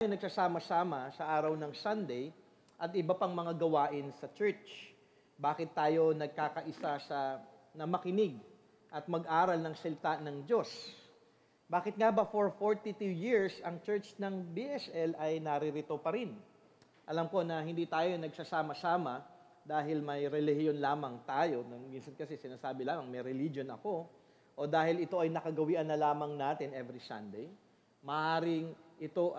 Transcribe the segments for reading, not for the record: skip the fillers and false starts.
nagsasama-sama sa araw ng Sunday at iba pang mga gawain sa church? Bakit tayo nagkakaisa na makinig at mag-aral ng salita ng Diyos? Bakit nga ba for 42 years ang church ng BSL ay naririto pa rin? Alam ko na hindi tayo nagsasama-sama dahil may relihiyon lamang tayo. Minsan kasi sinasabi lamang may religion ako, o dahil ito ay nakagawian na lamang natin every Sunday. Maaring ito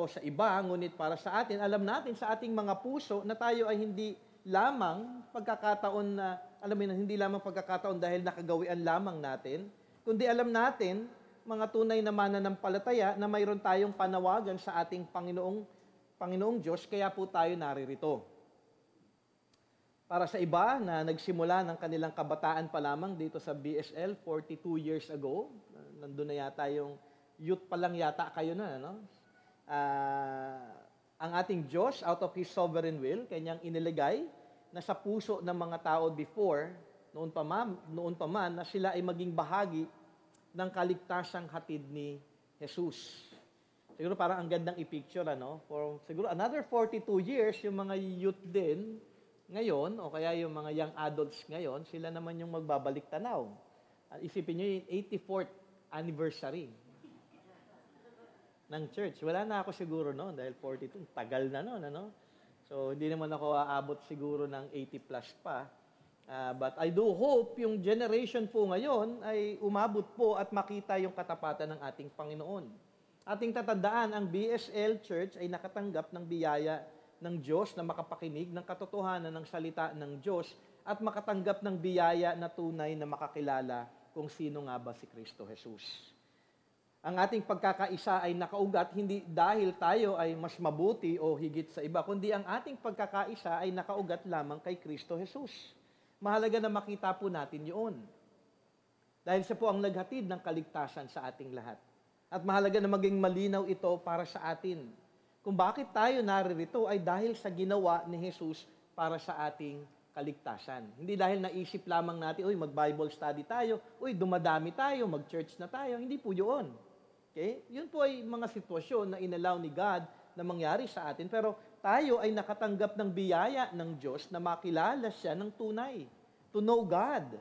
sa iba, ngunit para sa atin, alam natin sa ating mga puso na tayo ay hindi lamang pagkakataon na, hindi lamang pagkakataon dahil nakagawian lamang natin, kundi alam natin, mga tunay na mananampalataya, na mayroon tayong panawagan sa ating Panginoong Diyos, kaya po tayo naririto. Para sa iba na nagsimula ng kanilang kabataan pa lamang dito sa BSL 42 years ago, nandun na yata yung youth pa lang yata kayo na, no? Ang ating Diyos, out of His sovereign will, kanyang iniligay na sa puso ng mga tao before, noon pa man, na sila ay maging bahagi ng kaligtasang hatid ni Jesus. Siguro parang ang gandang i-picture, ano? For siguro another 42 years, yung mga youth din ngayon, o kaya yung mga young adults ngayon, sila naman yung magbabalik tanaw. Isipin nyo yung 84th anniversary ng church. Wala na ako siguro noon dahil 42, tagal na noon, ano? So, hindi naman ako aabot siguro ng 80 plus pa. But I do hope yung generation po ngayon ay umabot po at makita yung katapatan ng ating Panginoon. Ating tatandaan, ang BSL Church ay nakatanggap ng biyaya ng Diyos na makapakinig ng katotohanan ng salita ng Diyos at makatanggap ng biyaya na tunay na makakilala kung sino nga ba si Kristo Jesus. Ang ating pagkakaisa ay nakaugat hindi dahil tayo ay mas mabuti o higit sa iba, kundi ang ating pagkakaisa ay nakaugat lamang kay Kristo Jesus. Mahalaga na makita po natin yun. Dahil siya po ang naghatid ng kaligtasan sa ating lahat. At mahalaga na maging malinaw ito para sa atin. Kung bakit tayo naririto ay dahil sa ginawa ni Jesus para sa ating kaligtasan. Hindi dahil naisip lamang natin, mag-Bible study tayo, dumadami tayo, mag-church na tayo. Hindi po yun. Okay? Yun po ay mga sitwasyon na inallow ni God na mangyari sa atin. Pero tayo ay nakatanggap ng biyaya ng Diyos na makilala siya ng tunay. To know God.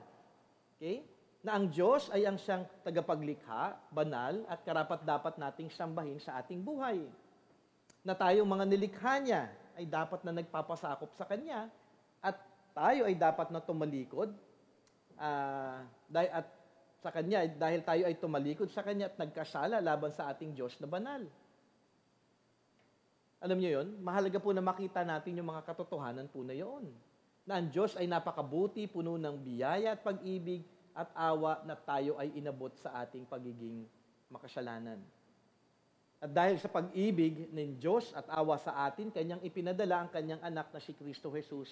Okay? Na ang Diyos ay ang siyang tagapaglikha, banal, at karapat-dapat nating sambahin sa ating buhay. Na tayong mga nilikha niya ay dapat na nagpapasakop sa Kanya at tayo ay dapat na tumalikod at sa Kanya dahil tayo ay tumalikod sa Kanya at nagkasala laban sa ating Diyos na banal. Alam niyo yun? Mahalaga po na makita natin yung mga katotohanan po na yun. Na ang Diyos ay napakabuti, puno ng biyaya at pag-ibig at awa na tayo ay inabot sa ating pagiging makasalanan. At dahil sa pag-ibig ng Diyos at awa sa atin, Kanyang ipinadala ang Kanyang anak na si Kristo Jesus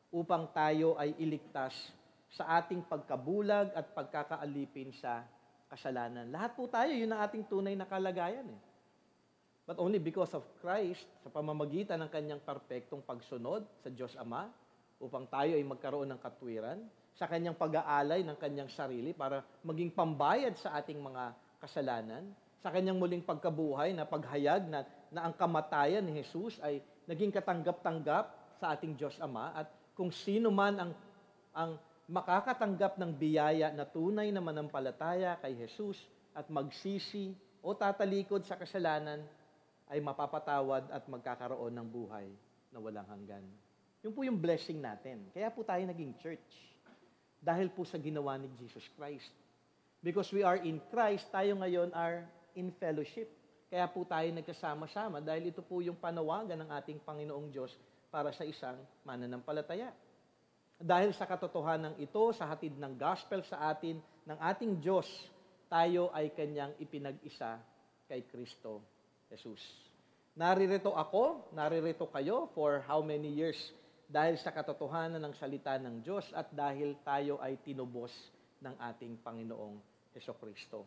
upang tayo ay iligtas sa ating pagkabulag at pagkakaalipin sa kasalanan. Lahat po tayo, yun ang ating tunay na kalagayan. But only because of Christ, sa pamamagitan ng Kanyang perpektong pagsunod sa Diyos Ama, upang tayo ay magkaroon ng katwiran, sa Kanyang pag-aalay ng Kanyang sarili para maging pambayad sa ating mga kasalanan, sa Kanyang muling pagkabuhay na paghayag na ang kamatayan ni Jesus ay naging katanggap-tanggap sa ating Diyos Ama at kung sino man ang makakatanggap ng biyaya na tunay na manampalataya kay Jesus at magsisi o tatalikod sa kasalanan ay mapapatawad at magkakaroon ng buhay na walang hanggan. Yun po yung blessing natin. Kaya po tayo naging church. Dahil po sa ginawa ni Jesus Christ. Because we are in Christ, tayo ngayon are in fellowship. Kaya po tayo nagkasama-sama dahil ito po yung panawagan ng ating Panginoong Diyos para sa isang mananampalataya. Dahil sa katotohanan ito, sa hatid ng gospel sa atin, ng ating Diyos, tayo ay Kanyang ipinag-isa kay Kristo Jesus. Naririto ako, naririto kayo for how many years? Dahil sa katotohanan ng salita ng Diyos at dahil tayo ay tinubos ng ating Panginoong Hesukristo.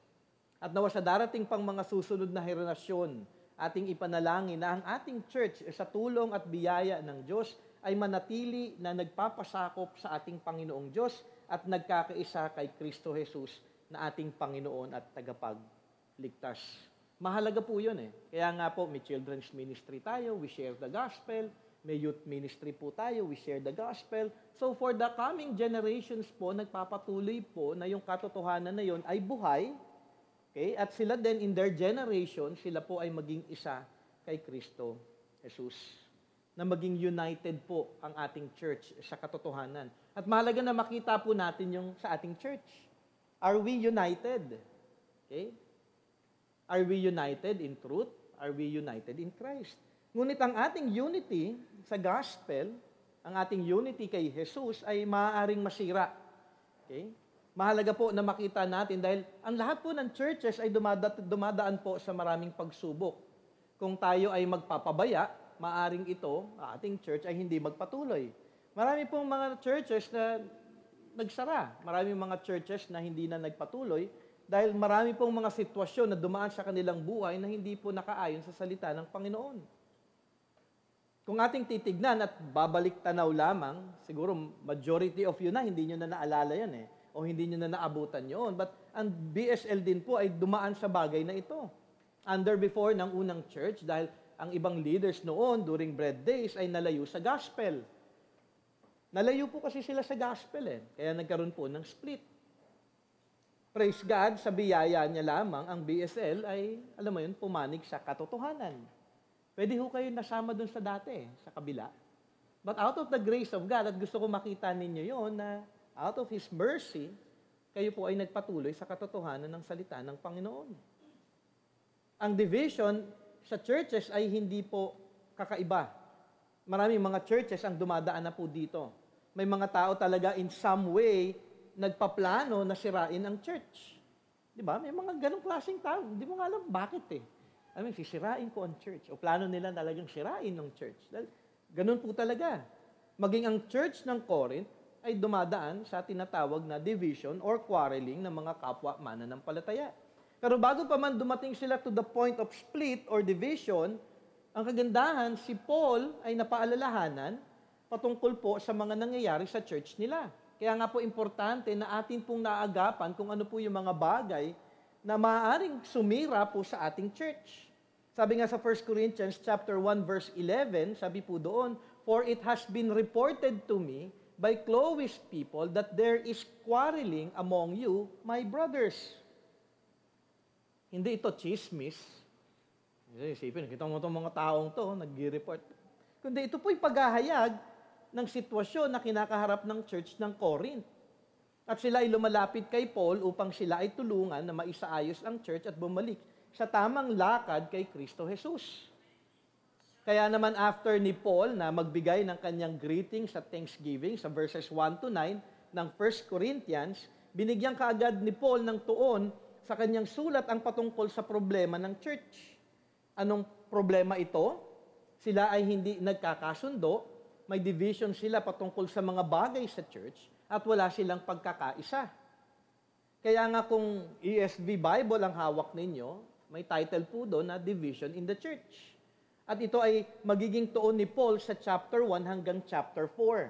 At nawa sa darating pang mga susunod na henerasyon, ating ipanalangin na ang ating church sa tulong at biyaya ng Diyos ay manatili na nagpapasakop sa ating Panginoong Diyos at nagkakaisa kay Kristo Jesus na ating Panginoon at tagapagligtas. Mahalaga po yun eh. Kaya nga po, may children's ministry tayo, we share the gospel. May youth ministry po tayo, we share the gospel. So for the coming generations po, nagpapatuloy po na yung katotohanan na yun ay buhay. Okay? At sila din, in their generation, sila po ay maging isa kay Kristo Jesus. Na maging united po ang ating church sa katotohanan. At mahalaga na makita po natin yung sa ating church. Are we united? Okay? Are we united in truth? Are we united in Christ? Ngunit ang ating unity sa gospel, ang ating unity kay Jesus ay maaaring masira. Okay? Mahalaga po na makita natin dahil ang lahat po ng churches ay dumadaan po sa maraming pagsubok. Kung tayo ay magpapabaya, maaaring ito, ating church ay hindi magpatuloy. Marami pong mga churches na nagsara. Maraming mga churches na hindi na nagpatuloy dahil marami pong mga sitwasyon na dumaan sa kanilang buhay na hindi po nakaayon sa salita ng Panginoon. Kung ating titignan at babalik tanaw lamang, siguro majority of you na, hindi nyo na naalala yan eh, o hindi nyo na naabutan yun. But ang BSL din po ay dumaan sa bagay na ito. Under before ng unang church, dahil ang ibang leaders noon during bread days ay nalayo sa gospel. Nalayo po kasi sila sa gospel eh, kaya nagkaroon po ng split. Praise God, sa biyaya niya lamang, ang BSL ay, alam mo yun, pumanig sa katotohanan. Pwede ho kayo nasama dun sa dati, sa kabila. But out of the grace of God, at gusto ko makita ninyo yon na out of His mercy, kayo po ay nagpatuloy sa katotohanan ng salita ng Panginoon. Ang division sa churches ay hindi po kakaiba. Maraming mga churches ang dumadaan na po dito. May mga tao talaga in some way nagpaplano na sirain ang church. Di ba? May mga ganong klaseng tao. Hindi mo nga alam bakit eh. I mean, sisirain ko ang church. O plano nila talagang sirain ng church. Ganun po talaga. Maging ang church ng Corinth ay dumadaan sa tinatawag na division or quarreling ng mga kapwa mananampalataya. Pero bago pa man dumating sila to the point of split or division, ang kagandahan, si Paul ay napaalalahanan patungkol po sa mga nangyayari sa church nila. Kaya nga po importante na atin pong naagapan kung ano po yung mga bagay na maaaring sumira po sa ating church. Sabi nga sa 1 Corinthians chapter 1 verse 11, sabi po doon, "For it has been reported to me by Chloe's people that there is quarreling among you, my brothers." Hindi ito chismis. Isipin, kita mo itong mga taong to, nag-report. Kundi ito po'y paghahayag ng sitwasyon na kinakaharap ng church ng Corinth. At sila ay lumalapit kay Paul upang sila ay tulungan na maisaayos ang church at bumalik sa tamang lakad kay Kristo Jesus. Kaya naman after ni Paul na magbigay ng kanyang greetings at thanksgiving sa verses 1 to 9 ng 1 Corinthians, binigyan kaagad ni Paul ng tuon sa kanyang sulat ang patungkol sa problema ng church. Anong problema ito? Sila ay hindi nagkakasundo, may division sila patungkol sa mga bagay sa church at wala silang pagkakaisa. Kaya nga kung ESV Bible ang hawak ninyo, may title po doon na Division in the Church. At ito ay magiging tuon ni Paul sa chapter 1 hanggang chapter 4.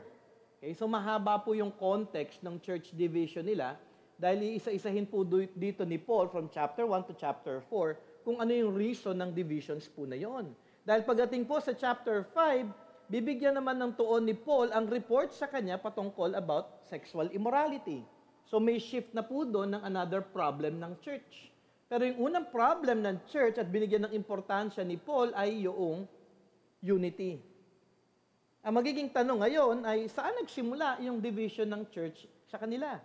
Okay, so mahaba po yung context ng church division nila dahil isa-isahin po dito ni Paul from chapter 1 to chapter 4 kung ano yung reason ng divisions po na yon. Dahil pagdating po sa chapter 5, bibigyan naman ng tuon ni Paul ang report sa kanya patungkol about sexual immorality. So may shift na po doon ng another problem ng church. Pero yung unang problem ng church at binigyan ng importansya ni Paul ay yung unity. Ang magiging tanong ngayon ay saan nagsimula yung division ng church sa kanila?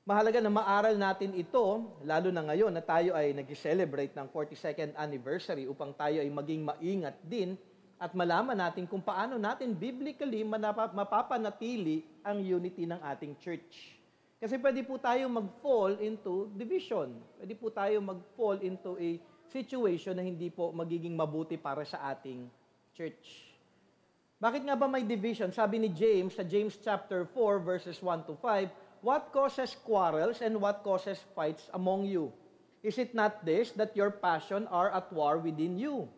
Mahalaga na maaral natin ito, lalo na ngayon na tayo ay nag-celebrate ng 42nd anniversary upang tayo ay maging maingat din at malaman natin kung paano natin biblically mapapanatili ang unity ng ating church. Kasi pwede po tayo mag-fall into division. Pwede po tayo mag-fall into a situation na hindi po magiging mabuti para sa ating church. Bakit nga ba may division? Sabi ni James, sa James chapter 4, verses 1 to 5, "What causes quarrels and what causes fights among you? Is it not this, that your passion are at war within you?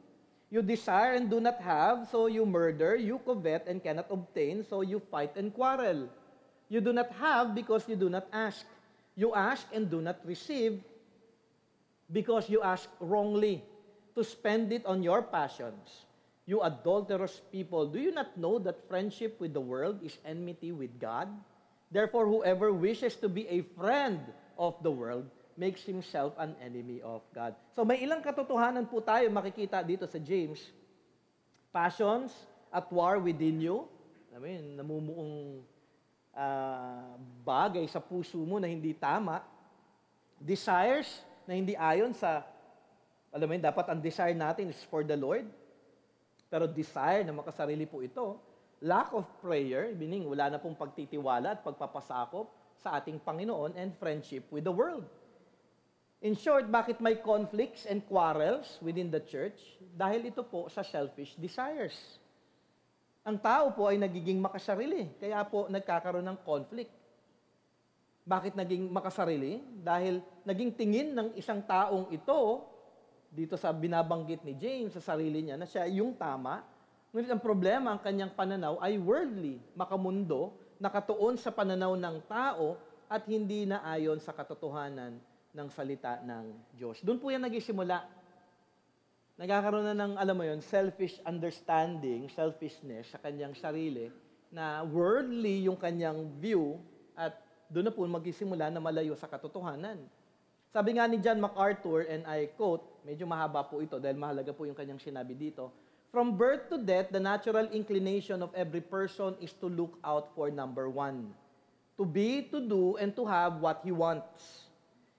You desire and do not have, so you murder, you covet and cannot obtain, so you fight and quarrel. You do not have because you do not ask. You ask and do not receive, because you ask wrongly to spend it on your passions. You adulterous people, do you not know that friendship with the world is enmity with God? Therefore, whoever wishes to be a friend of the world makes himself an enemy of God. So may ilang katotohanan po tayo makikita dito sa James. Passions at war within you. I mean, namumuong bagay sa puso mo na hindi tama. Desires na hindi ayon sa, alam mo yun, dapat ang desire natin is for the Lord. Pero desire na makasarili po ito. Lack of prayer, meaning wala na pong pagtitiwala at pagpapasakop sa ating Panginoon, and friendship with the world. In short, bakit may conflicts and quarrels within the church? Dahil ito po sa selfish desires. Ang tao po ay nagiging makasarili, kaya po nagkakaroon ng conflict. Bakit naging makasarili? Dahil naging tingin ng isang taong ito, dito sa binabanggit ni James, sa sarili niya, na siya yung tama. Ngunit ang problema, ang kanyang pananaw ay worldly, makamundo, nakatuon sa pananaw ng tao at hindi na ayon sa katotohanan ng salita ng Diyos. Doon po yan nagsisimula. Nagkakaroon na ng, alam mo yun, selfish understanding, selfishness sa kanyang sarili, na worldly yung kanyang view, at doon na po magsisimula na malayo sa katotohanan. Sabi nga ni John MacArthur, and I quote, medyo mahaba po ito dahil mahalaga po yung kanyang sinabi dito, "From birth to death, the natural inclination of every person is to look out for number one, to be, to do, and to have what he wants.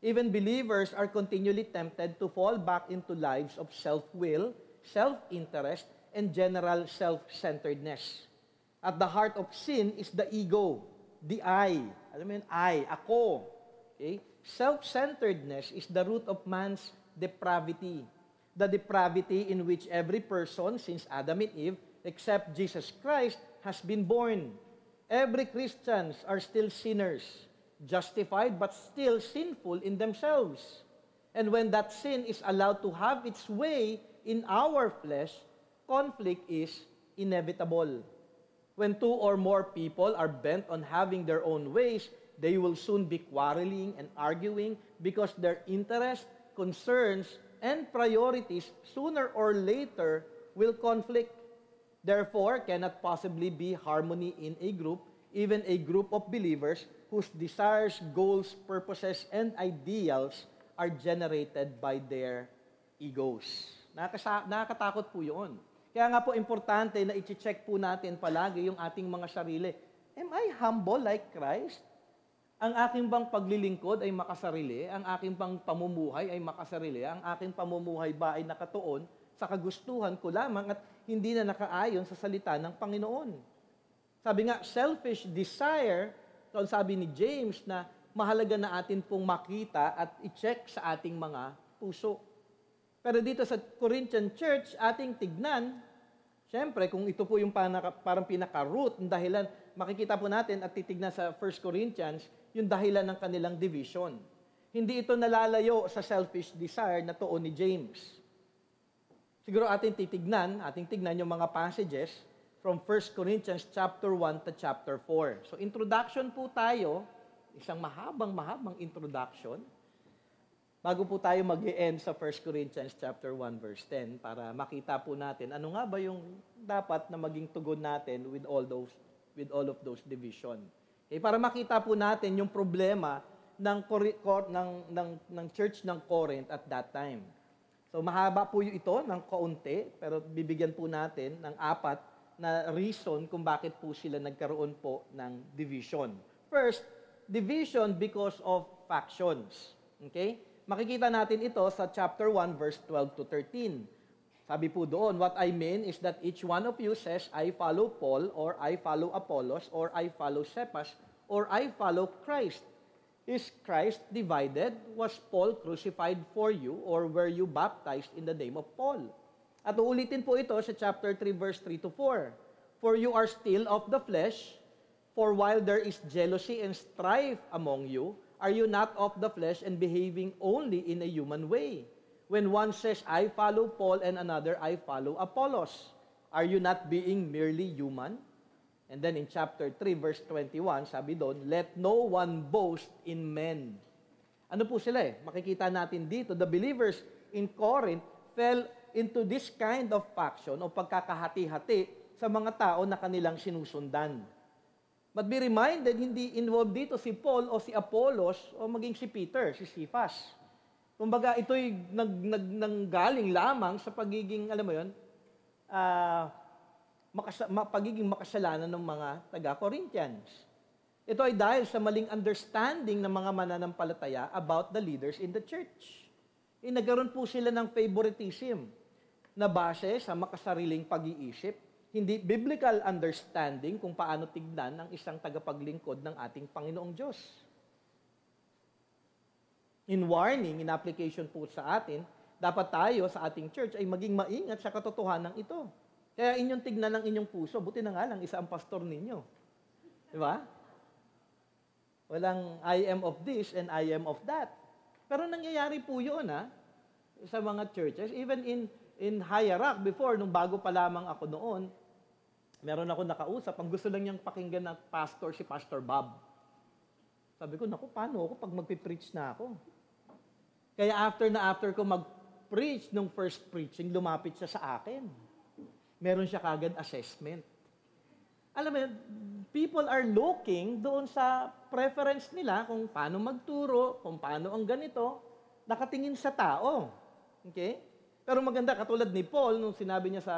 Even believers are continually tempted to fall back into lives of self-will, self-interest, and general self-centeredness. At the heart of sin is the ego, the I. Alam mo yun, I, ako. Okay? Self-centeredness is the root of man's depravity. The depravity in which every person, since Adam and Eve, except Jesus Christ, has been born. Every Christians are still sinners, justified but still sinful in themselves. And when that sin is allowed to have its way in our flesh, conflict is inevitable. When two or more people are bent on having their own ways, they will soon be quarreling and arguing because their interests, concerns, and priorities sooner or later will conflict. Therefore, cannot possibly be harmony in a group, even a group of believers whose desires, goals, purposes, and ideals are generated by their egos. Nakakatakot po yun. Kaya nga po importante na i-check po natin palagi yung ating mga sarili. Am I humble like Christ? Ang aking bang paglilingkod ay makasarili? Ang aking bang pamumuhay ay makasarili? Ang aking pamumuhay ba ay nakatuon sa kagustuhan ko lamang at hindi na nakaayon sa salita ng Panginoon? Sabi nga, selfish desire, so sabi ni James na mahalaga na atin pong makita at i-check sa ating mga puso. Pero dito sa Corinthian Church, ating tignan, syempre, kung ito po yung parang pinaka-root, ng dahilan, makikita po natin at titignan sa 1 Corinthians, yung dahilan ng kanilang division. Hindi ito nalalayo sa selfish desire na tuon ni James. Siguro ating tignan yung mga passages from 1 Corinthians chapter 1 to chapter 4. So introduction po tayo, isang mahabang introduction, bago po tayo mag-e-end sa 1 Corinthians chapter 1 verse 10 para makita po natin ano nga ba yung dapat na maging tugon natin with all of those division. Okay, para makita po natin yung problema ng church ng Corinth at that time. So mahaba po ito ng kaunti, pero bibigyan po natin ng 4 na reason kung bakit po sila nagkaroon po ng division. First, division because of factions. Okay? Makikita natin ito sa chapter 1, verse 12 to 13. Sabi po doon, what I mean is that each one of you says, I follow Paul, or I follow Apollos, or I follow Cephas, or I follow Christ. Is Christ divided? Was Paul crucified for you, or were you baptized in the name of Paul? At uulitin po ito sa chapter 3, verse 3 to 4. For you are still of the flesh, for while there is jealousy and strife among you, are you not of the flesh and behaving only in a human way? When one says, I follow Paul, and another, I follow Apollos, are you not being merely human? And then in chapter 3, verse 21, sabi doon, let no one boast in men. Ano po sila eh? Makikita natin dito, the believers in Corinth fell into this kind of faction o pagkakahati-hati sa mga tao na kanilang sinusundan. But be reminded, hindi involved dito si Paul o si Apollos o maging si Peter, si Cephas. Kumbaga, ito'y nanggaling lamang sa pagiging, alam mo yun, pagiging makasalanan ng mga taga-Corinthians. Ito ay dahil sa maling understanding ng mga mananampalataya about the leaders in the church. Nagkaroon po sila ng favoritism na base sa makasariling pag-iisip, hindi biblical understanding kung paano tignan ang isang tagapaglingkod ng ating Panginoong Diyos. In warning, in application po sa atin, dapat tayo sa ating church ay maging maingat sa katotohanan ito. Kaya inyong tignan ng inyong puso, buti na nga lang isa ang pastor ninyo. Di ba? Walang I am of this and I am of that. Pero nangyayari po yun sa mga churches. Even in High-Rock before, nung bago pa lamang ako noon, meron ako nakausap, ang gusto lang niyang pakinggan na pastor, si Pastor Bob. Sabi ko, naku, paano ako pag magpipreach na ako? Kaya after ko mag-preach, nung first preaching, lumapit siya sa akin. Meron siya kagad assessment. Alam mo, people are looking doon sa preference nila kung paano magturo, kung paano ang ganito, nakatingin sa tao. Okay? Pero maganda, katulad ni Paul, nung sinabi niya sa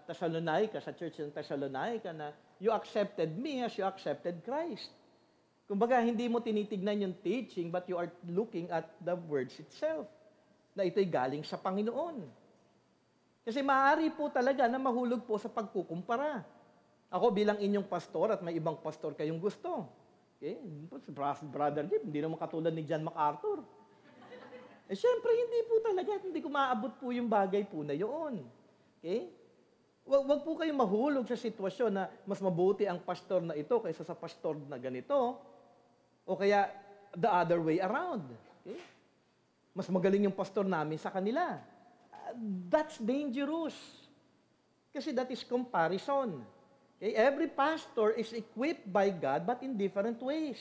Thessalonica, sa church ng Thessalonica, na you accepted me as you accepted Christ. Kumbaga, hindi mo tinitignan yung teaching, but you are looking at the words itself, na ito'y galing sa Panginoon. Kasi maaari po talaga na mahulog po sa pagkukumpara. Ako bilang inyong pastor at may ibang pastor kayong gusto. Okay? Brother Jim, hindi naman katulad ni John MacArthur. Siyempre, hindi po talaga. Hindi ko maabot po yung bagay po na yun. Okay? Wag po kayong mahulog sa sitwasyon na mas mabuti ang pastor na ito kaysa sa pastor na ganito. O kaya, the other way around. Okay? Mas magaling yung pastor namin sa kanila. That's dangerous. Kasi that is comparison. Okay? Every pastor is equipped by God but in different ways.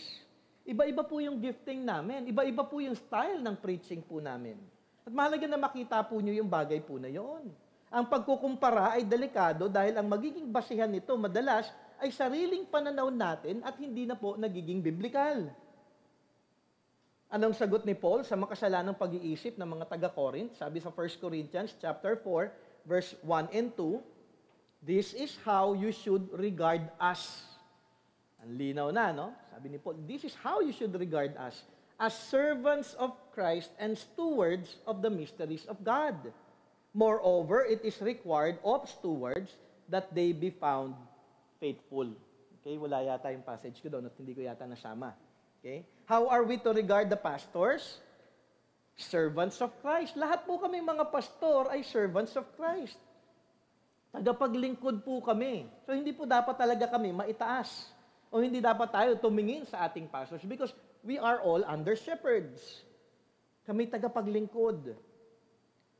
Iba-iba po yung gifting namin. Iba-iba po yung style ng preaching po namin. At mahalaga na makita po nyo yung bagay po na yon. Ang pagkukumpara ay delikado dahil ang magiging basihan nito madalas ay sariling pananaw natin at hindi na po nagiging biblikal. Anong sagot ni Paul sa makasalanang pag-iisip ng mga taga-Corinth? Sabi sa 1 Corinthians chapter 4, verse 1 and 2, this is how you should regard us. Ang linaw na, no? Sabi ni Paul, this is how you should regard us as servants of Christ and stewards of the mysteries of God. Moreover, it is required of stewards that they be found faithful. Okay, wala yata yung passage ko doon at hindi ko yata nasama. Okay? How are we to regard the pastors? Servants of Christ. Lahat po kami mga pastor ay servants of Christ. Tagapaglingkod po kami. So, hindi po dapat talaga kami maitaas. O hindi dapat tayo tumingin sa ating pastors because we are all under shepherds. Kami tagapaglingkod.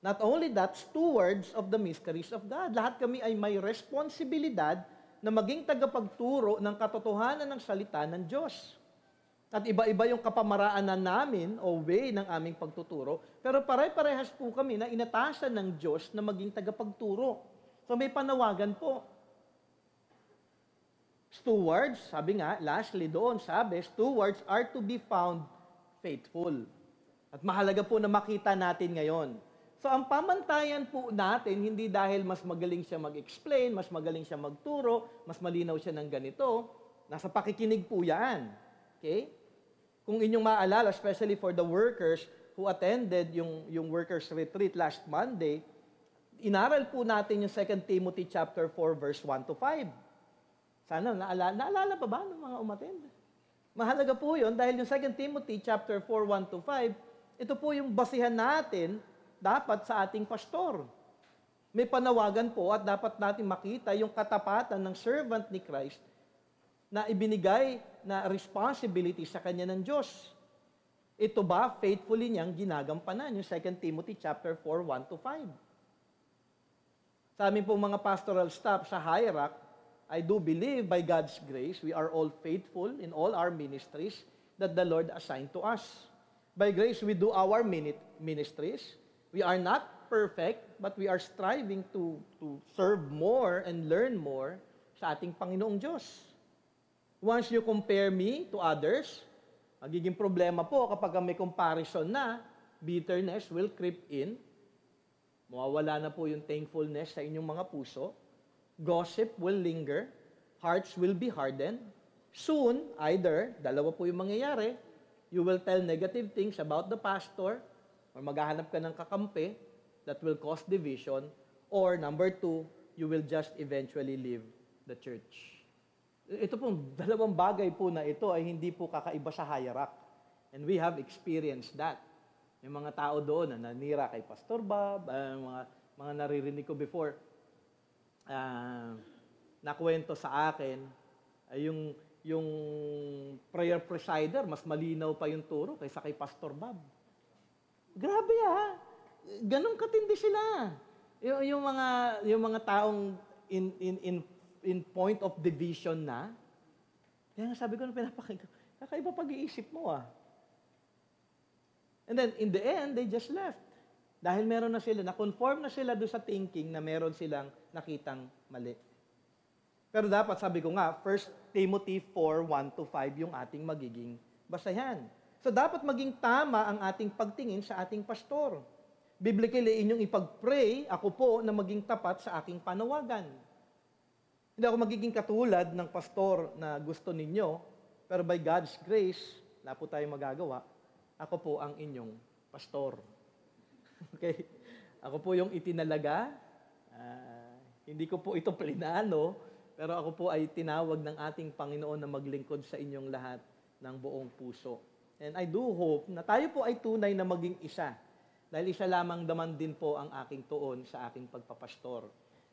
Not only that, stewards of the mysteries of God. Lahat kami ay may responsibilidad na maging tagapagturo ng katotohanan ng salita ng Diyos. At iba-iba yung kapamaraanan namin o way ng aming pagtuturo, pero pare-parehas po kami na inatasan ng Diyos na maging tagapagturo. So may panawagan po. Stewards, sabi nga, lastly doon, sabi, stewards are to be found faithful. At mahalaga po na makita natin ngayon. So ang pamantayan po natin, hindi dahil mas magaling siya mag-explain, mas magaling siya magturo, mas malinaw siya ng ganito, nasa pakikinig po yan. Okay? Kung inyong maalala, especially for the workers who attended yung workers retreat last Monday, inaral po natin yung 2 Timothy chapter 4 verse 1 to 5. Sana naalala pa ba ng mga umattend? Mahalaga po yun dahil yung 2 Timothy chapter 4, 1 to 5, ito po yung basihan natin dapat sa ating pastor. May panawagan po at dapat natin makita yung katapatan ng servant ni Christ na ibinigay na responsibility sa kanya ng Diyos. Ito ba faithfully niyang ginagampanan? Yung 2 Timothy chapter 4, 1 to 5. Sa amin pong mga pastoral staff sa High-Rock, I do believe by God's grace, we are all faithful in all our ministries that the Lord assigned to us. By grace, we do our ministries. We are not perfect, but we are striving to serve more and learn more sa ating Panginoong Diyos. Once you compare me to others, magiging problema po kapag may comparison na, bitterness will creep in. Mawawala na po yung thankfulness sa inyong mga puso. Gossip will linger. Hearts will be hardened. Soon, either, dalawa po yung mangyayari, you will tell negative things about the pastor, or maghahanap ka ng kakampi that will cause division, or number 2, you will just eventually leave the church. Ito pong dalawang bagay po na ito ay hindi po kakaiba sa hierarchy. And we have experienced that. Yung mga tao doon na nanira kay Pastor Bob, mga naririnig ko before, nakwento sa akin, ay yung prayer presider, mas malinaw pa yung turo kaysa kay Pastor Bob. Grabe ganun katindi sila. Yung mga taong in point of division na. Kaya sabi ko na pinapakinggan, kakaiba pag-iisip mo And then, in the end, they just left. Dahil meron na sila, na-conform na sila doon sa thinking na meron silang nakitang mali. Pero dapat, sabi ko nga, 1 Timothy 4:1-5 yung ating magiging basahan. So, dapat maging tama ang ating pagtingin sa ating pastor. Biblically, inyong ipag-pray, ako po na maging tapat sa aking panawagan. Hindi ako magiging katulad ng pastor na gusto ninyo, pero by God's grace, wala po tayong magagawa, ako po ang inyong pastor. Okay? Ako po yung itinalaga. Hindi ko po ito plinano, pero ako po ay tinawag ng ating Panginoon na maglingkod sa inyong lahat ng buong puso. And I do hope na tayo po ay tunay na maging isa. Dahil isa lamang naman din po ang aking tuon sa aking pagpapastor.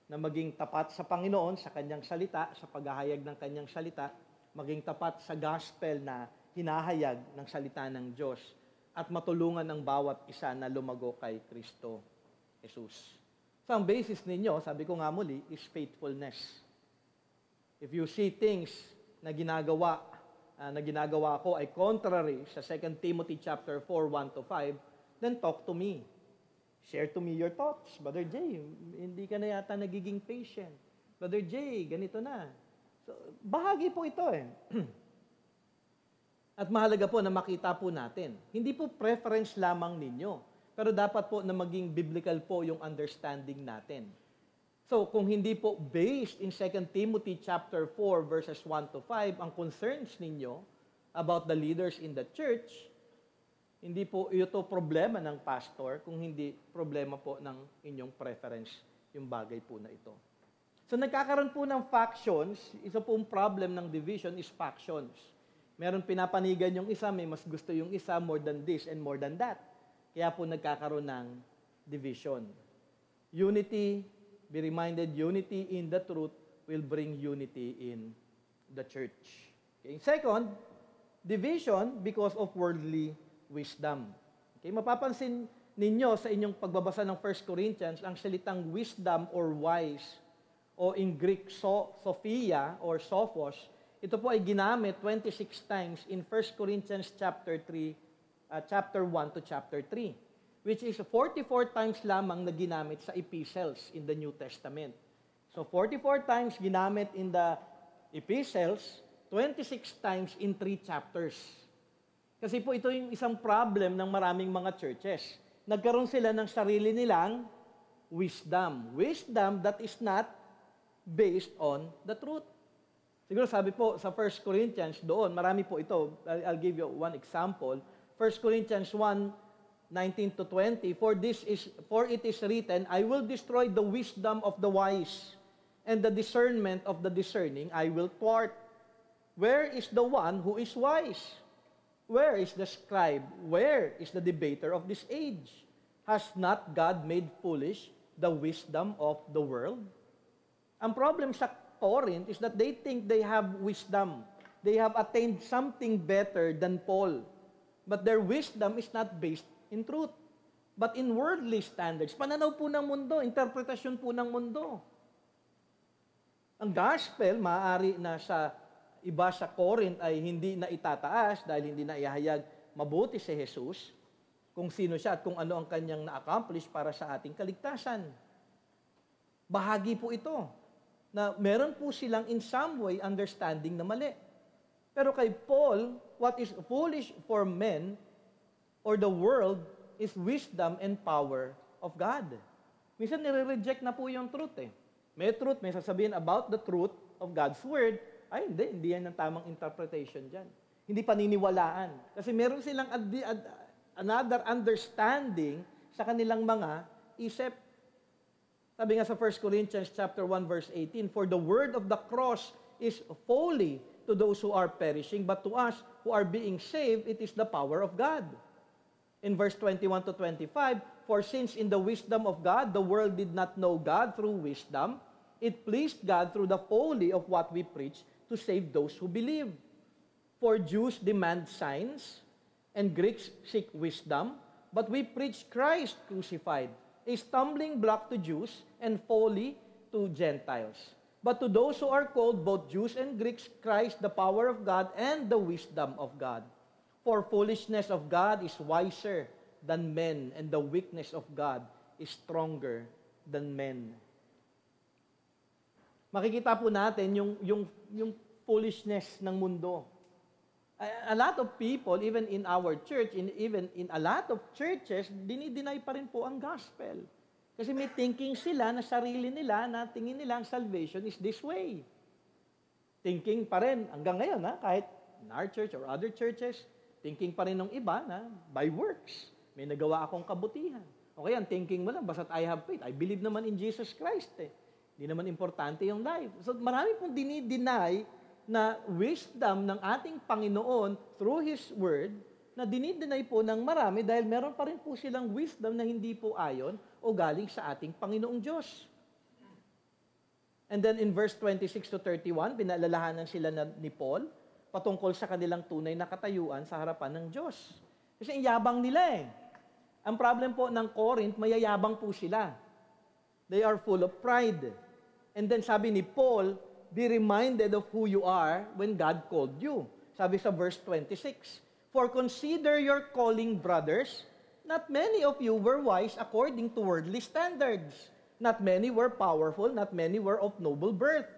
Na maging tapat sa Panginoon, sa kanyang salita, sa paghahayag ng kanyang salita, maging tapat sa gospel na hinahayag ng salita ng Diyos, at matulungan ang bawat isa na lumago kay Kristo Jesus. So ang basis ninyo, sabi ko nga muli, is faithfulness. If you see things na ginagawa ko ay contrary sa 2 Timothy chapter 4:1-5, then talk to me. Share to me your thoughts. Brother Jay, hindi ka na yata nagiging patient. Brother Jay, ganito na. So, bahagi po ito At mahalaga po na makita po natin. Hindi po preference lamang ninyo, pero dapat po na maging biblical po yung understanding natin. So, kung hindi po based in 2 Timothy chapter 4 verses 1-5 ang concerns ninyo about the leaders in the church, hindi po ito problema ng pastor, kung hindi problema po ng inyong preference yung bagay po na ito. So, nagkakaroon po ng factions. Isa pong problem ng division is factions. Meron pinapanigan yung isa, may mas gusto yung isa, more than this and more than that. Kaya po nagkakaroon ng division. Unity, be reminded, unity in the truth will bring unity in the church. Okay. Second, division because of worldly wisdom. Okay, mapapansin ninyo sa inyong pagbabasa ng 1 Corinthians, ang salitang wisdom or wise, o in Greek, Sophia or Sophos, ito po ay ginamit 26 times in 1 Corinthians chapter 1 to chapter 3, which is 44 times lamang na ginamit sa epistles in the New Testament. So 44 times ginamit in the epistles, 26 times in 3 chapters. Kasi po ito yung isang problem ng maraming mga churches. Nagkaroon sila ng sarili nilang wisdom. Wisdom that is not based on the truth. Siguro sabi po sa 1 Corinthians doon, marami po ito. I'll give you one example. 1 Corinthians 1:19-20, for it is written, I will destroy the wisdom of the wise, and the discernment of the discerning I will thwart. Where is the one who is wise? Where is the scribe? Where is the debater of this age? Has not God made foolish the wisdom of the world? Ang problem sa Corinth is that they think they have wisdom. They have attained something better than Paul. But their wisdom is not based in truth, but in worldly standards. Pananaw po ng mundo, interpretasyon po ng mundo. Ang gospel, maaari na sa iba sa Corinth ay hindi na itataas dahil hindi na ihayag mabuti si Jesus, kung sino siya at kung ano ang kanyang na-accomplish para sa ating kaligtasan. Bahagi po ito na meron po silang in some way understanding na mali. Pero kay Paul, what is foolish for men or the world is wisdom and power of God. Minsan nire-reject na po yung truth eh. May truth, may sasabihin about the truth of God's Word. Ay, hindi yan ang tamang interpretation dyan. Hindi paniniwalaan. Kasi meron silang another understanding sa kanilang mga isip. Sabi nga sa 1 Corinthians chapter 1 verse 18, "For the word of the cross is folly to those who are perishing, but to us who are being saved, it is the power of God." In verse 21 to 25, "For since in the wisdom of God, the world did not know God through wisdom, it pleased God through the folly of what we preach to save those who believe. For Jews demand signs, and Greeks seek wisdom, but we preach Christ crucified, a stumbling block to Jews and folly to Gentiles. But to those who are called, both Jews and Greeks, Christ, the power of God and the wisdom of God. For foolishness of God is wiser than men, and the weakness of God is stronger than men." Makikita po natin yung foolishness ng mundo. A lot of people, even in our church, even in a lot of churches, dinideny pa rin po ang gospel. Kasi may thinking sila na sarili nila, na tingin nila ang salvation is this way. Thinking pa rin, hanggang ngayon, kahit in our church or other churches, thinking pa rin ng iba na by works. May nagawa akong kabutihan. Okay, ang thinking mo lang, basta't I have faith. I believe naman in Jesus Christ. Hindi naman importante yung life. So marami pong dinideny na wisdom ng ating Panginoon through His Word, na dinideny po ng marami dahil meron pa rin po silang wisdom na hindi po ayon o galing sa ating Panginoong Diyos. And then in verse 26 to 31, pinaalalahanan sila ni Paul patungkol sa kanilang tunay na katayuan sa harapan ng Diyos. Kasi ang yabang nila eh. Ang problem po ng Corinth, mayayabang po sila. They are full of pride. And then sabi ni Paul, "Be reminded of who you are when God called you." Sabi sa verse 26, "For consider your calling, brothers. Not many of you were wise according to worldly standards. Not many were powerful, not many were of noble birth.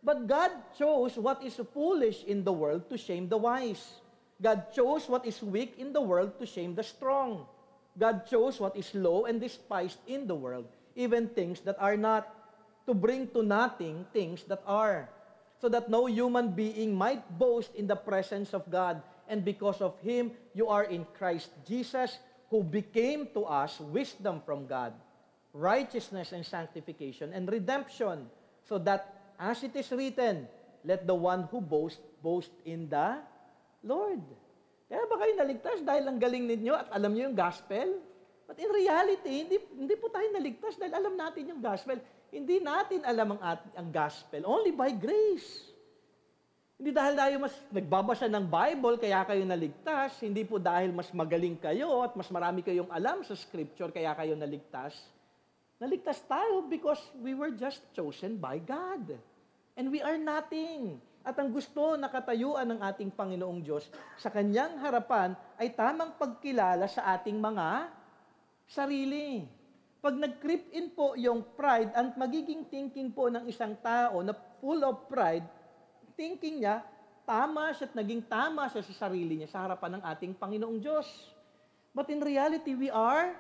But God chose what is foolish in the world to shame the wise. God chose what is weak in the world to shame the strong. God chose what is low and despised in the world, even things that are not, to bring to nothing things that are, so that no human being might boast in the presence of God. And because of Him, you are in Christ Jesus, who became to us wisdom from God, righteousness and sanctification and redemption, so that, as it is written, let the one who boast in the Lord." Kaya ba kayo naligtas dahil ang galing ninyo at alam niyo yung gospel? But in reality, hindi po tayo naligtas dahil alam natin yung gospel. Hindi natin alam ang gospel. Only by grace. Hindi dahil tayo mas nagbabasa ng Bible, kaya kayo naligtas. Hindi po dahil mas magaling kayo at mas marami kayong alam sa Scripture, kaya kayo naligtas. Naligtas tayo because we were just chosen by God. And we are nothing. At ang gusto na katayuan ng ating Panginoong Diyos sa Kanyang harapan ay tamang pagkilala sa ating mga sarili. Pag nag-creep in po yung pride, ang magiging thinking po ng isang tao na full of pride, thinking niya, tama siya at naging tama siya sa sarili niya sa harapan ng ating Panginoong Diyos. But in reality, we are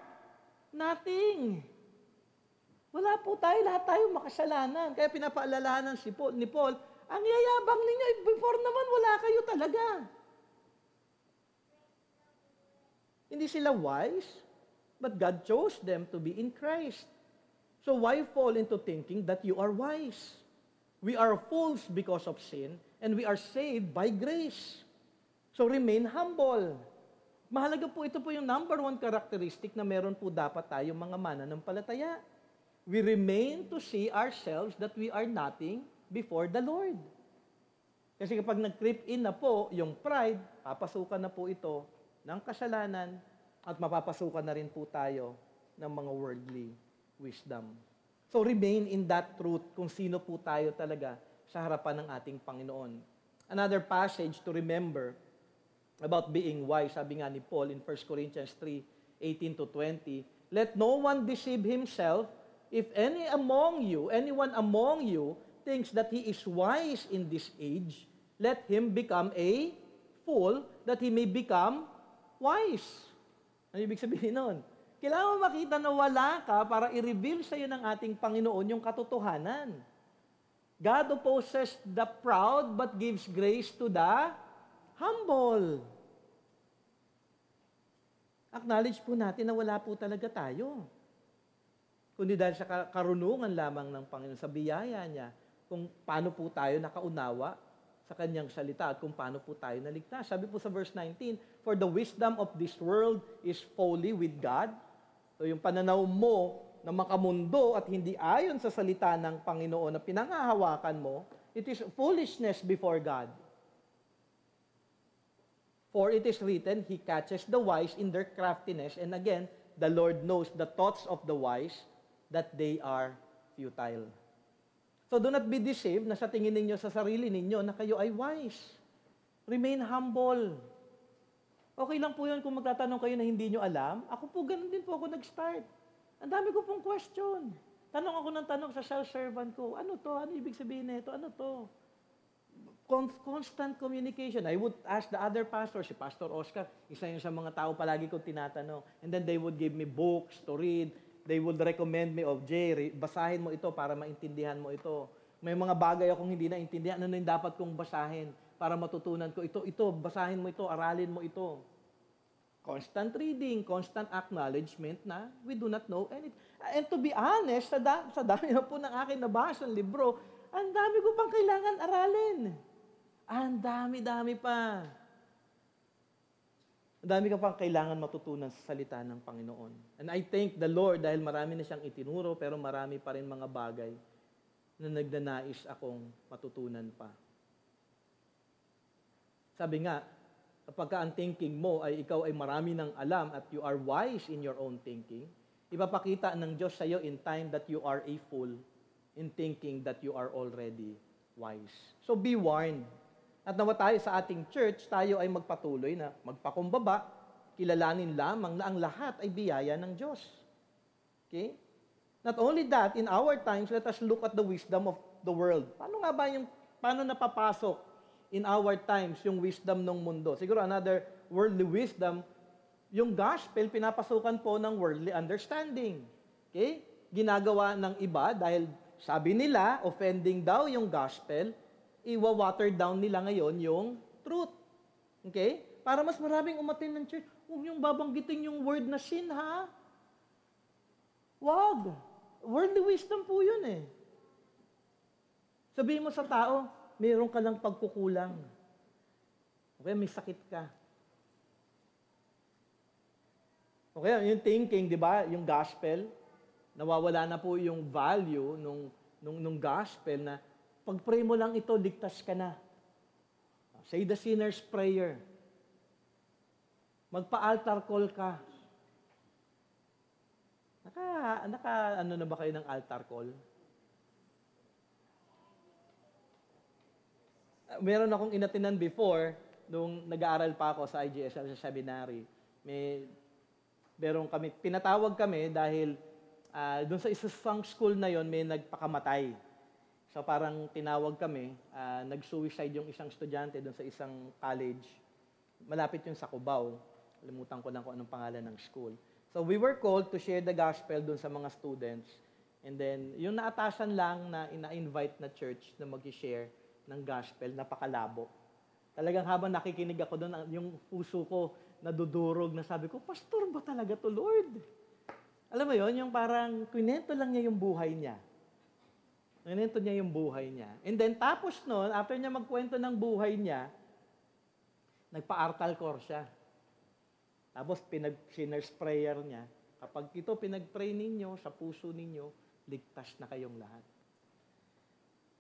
nothing. Wala po tayo, lahat tayo makasalanan. Kaya pinapaalalahanan ni Paul, ang yayabang ninyo, before naman wala kayo talaga. Hindi sila wise, but God chose them to be in Christ. So why fall into thinking that you are wise? We are fools because of sin, and we are saved by grace. So remain humble. Mahalaga po, ito po yung number one characteristic na meron po dapat tayong mga mananampalataya. We remain to see ourselves that we are nothing before the Lord. Kasi kapag nag-creep in na po yung pride, papasukan na po ito ng kasalanan at mapapasukan na rin po tayo ng mga worldly wisdom. So remain in that truth kung sino po tayo talaga sa harapan ng ating Panginoon. Another passage to remember about being wise. Sabi nga ni Paul in 1 Corinthians 3:18-20, "Let no one deceive himself. If anyone among you thinks that he is wise in this age, let him become a fool that he may become wise." Ano ibig sabihin nun? Kailangan mo makita na wala ka para i-reveal sa iyo ng ating Panginoon yung katotohanan. God opposes the proud but gives grace to the humble. Acknowledge po natin na wala po talaga tayo. Kundi dahil sa karunungan lamang ng Panginoon, sa biyaya niya, kung paano po tayo nakaunawa sa kanyang salita at kung paano po tayo naligtas. Sabi po sa verse 19, "For the wisdom of this world is folly with God." So yung pananaw mo na makamundo at hindi ayon sa salita ng Panginoon na pinangahawakan mo, it is foolishness before God. For it is written, He catches the wise in their craftiness. And again, the Lord knows the thoughts of the wise, that they are futile. So do not be deceived na sa tingin ninyo sa sarili ninyo na kayo ay wise. Remain humble. Okay lang po yun kung magtatanong kayo na hindi nyo alam. Ako po, ganun din po ako nag-start. Ang dami ko pong question. Tanong ako ng tanong sa self-servant ko, ano to? Ano ibig sabihin nito? Ano to? Constant communication. I would ask the other pastor, si Pastor Oscar, isa yun sa mga tao palagi kong tinatanong. And then they would give me books to read. They would recommend me of Jay, basahin mo ito para maintindihan mo ito. May mga bagay akong hindi naintindihan. Ano yung dapat kong basahin para matutunan ko ito, basahin mo ito, aralin mo ito. Constant reading, constant acknowledgement na we do not know anything. And to be honest, sa dami na po ng akin nabasang libro, ang dami ko pang kailangan aralin. Ang dami-dami pa. Ang dami ka pang kailangan matutunan sa salita ng Panginoon. And I thank the Lord dahil marami na siyang itinuro, pero marami pa rin mga bagay na nagnanais akong matutunan pa. Sabi nga, kapag ang thinking mo ay ikaw ay marami ng alam at you are wise in your own thinking, ipapakita ng Diyos sa iyo in time that you are a fool in thinking that you are already wise. So be warned. At nawa tayo sa ating church, tayo ay magpatuloy na magpakumbaba, kilalanin lamang na ang lahat ay biyaya ng Diyos. Okay? Not only that, in our times, let us look at the wisdom of the world. Paano napapasok in our times yung wisdom ng mundo? Siguro another worldly wisdom, yung gospel, pinapasukan po ng worldly understanding. Okay? Ginagawa ng iba dahil sabi nila, offending daw yung gospel, iwa-water down nila ngayon yung truth. Okay? Para mas maraming umattend ng church, huwag niyong babanggitin yung word na sin, ha? Wag. Worldly wisdom po yun eh. Sabihin mo sa tao, mayroon ka lang pagkukulang. Okay, may sakit ka. Okay, yung thinking, di ba, yung gospel, nawawala na po yung value nung gospel na pag-pray mo lang ito, ligtas ka na. Say the sinner's prayer. Magpa-altar call ka. Ano na ba kayo ng altar call? Meron akong inatinan before, nung nag-aaral pa ako sa IGSL sa seminary. Pinatawag kami dahil doon sa isang school na yon may nagpakamatay. So parang tinawag kami, nag-suicide yung isang estudyante doon sa isang college. Malapit yun sa Cubao. Limutan ko lang kung anong pangalan ng school. So we were called to share the gospel doon sa mga students. And then, yung naatasan lang na ina-invite na church na mag-share ng gospel, napakalabo. Talagang habang nakikinig ako doon, yung puso ko nadudurog na sabi ko, Pastor ba talaga to, Lord? Alam mo yon, yung parang kwento lang niya yung buhay niya. Kwento niya yung buhay niya. And then tapos noon, after niya magkwento ng buhay niya, nagpa-altar call siya. Tapos sinner's prayer niya. Kapag ito pinag-pray ninyo sa puso ninyo, ligtas na kayong lahat.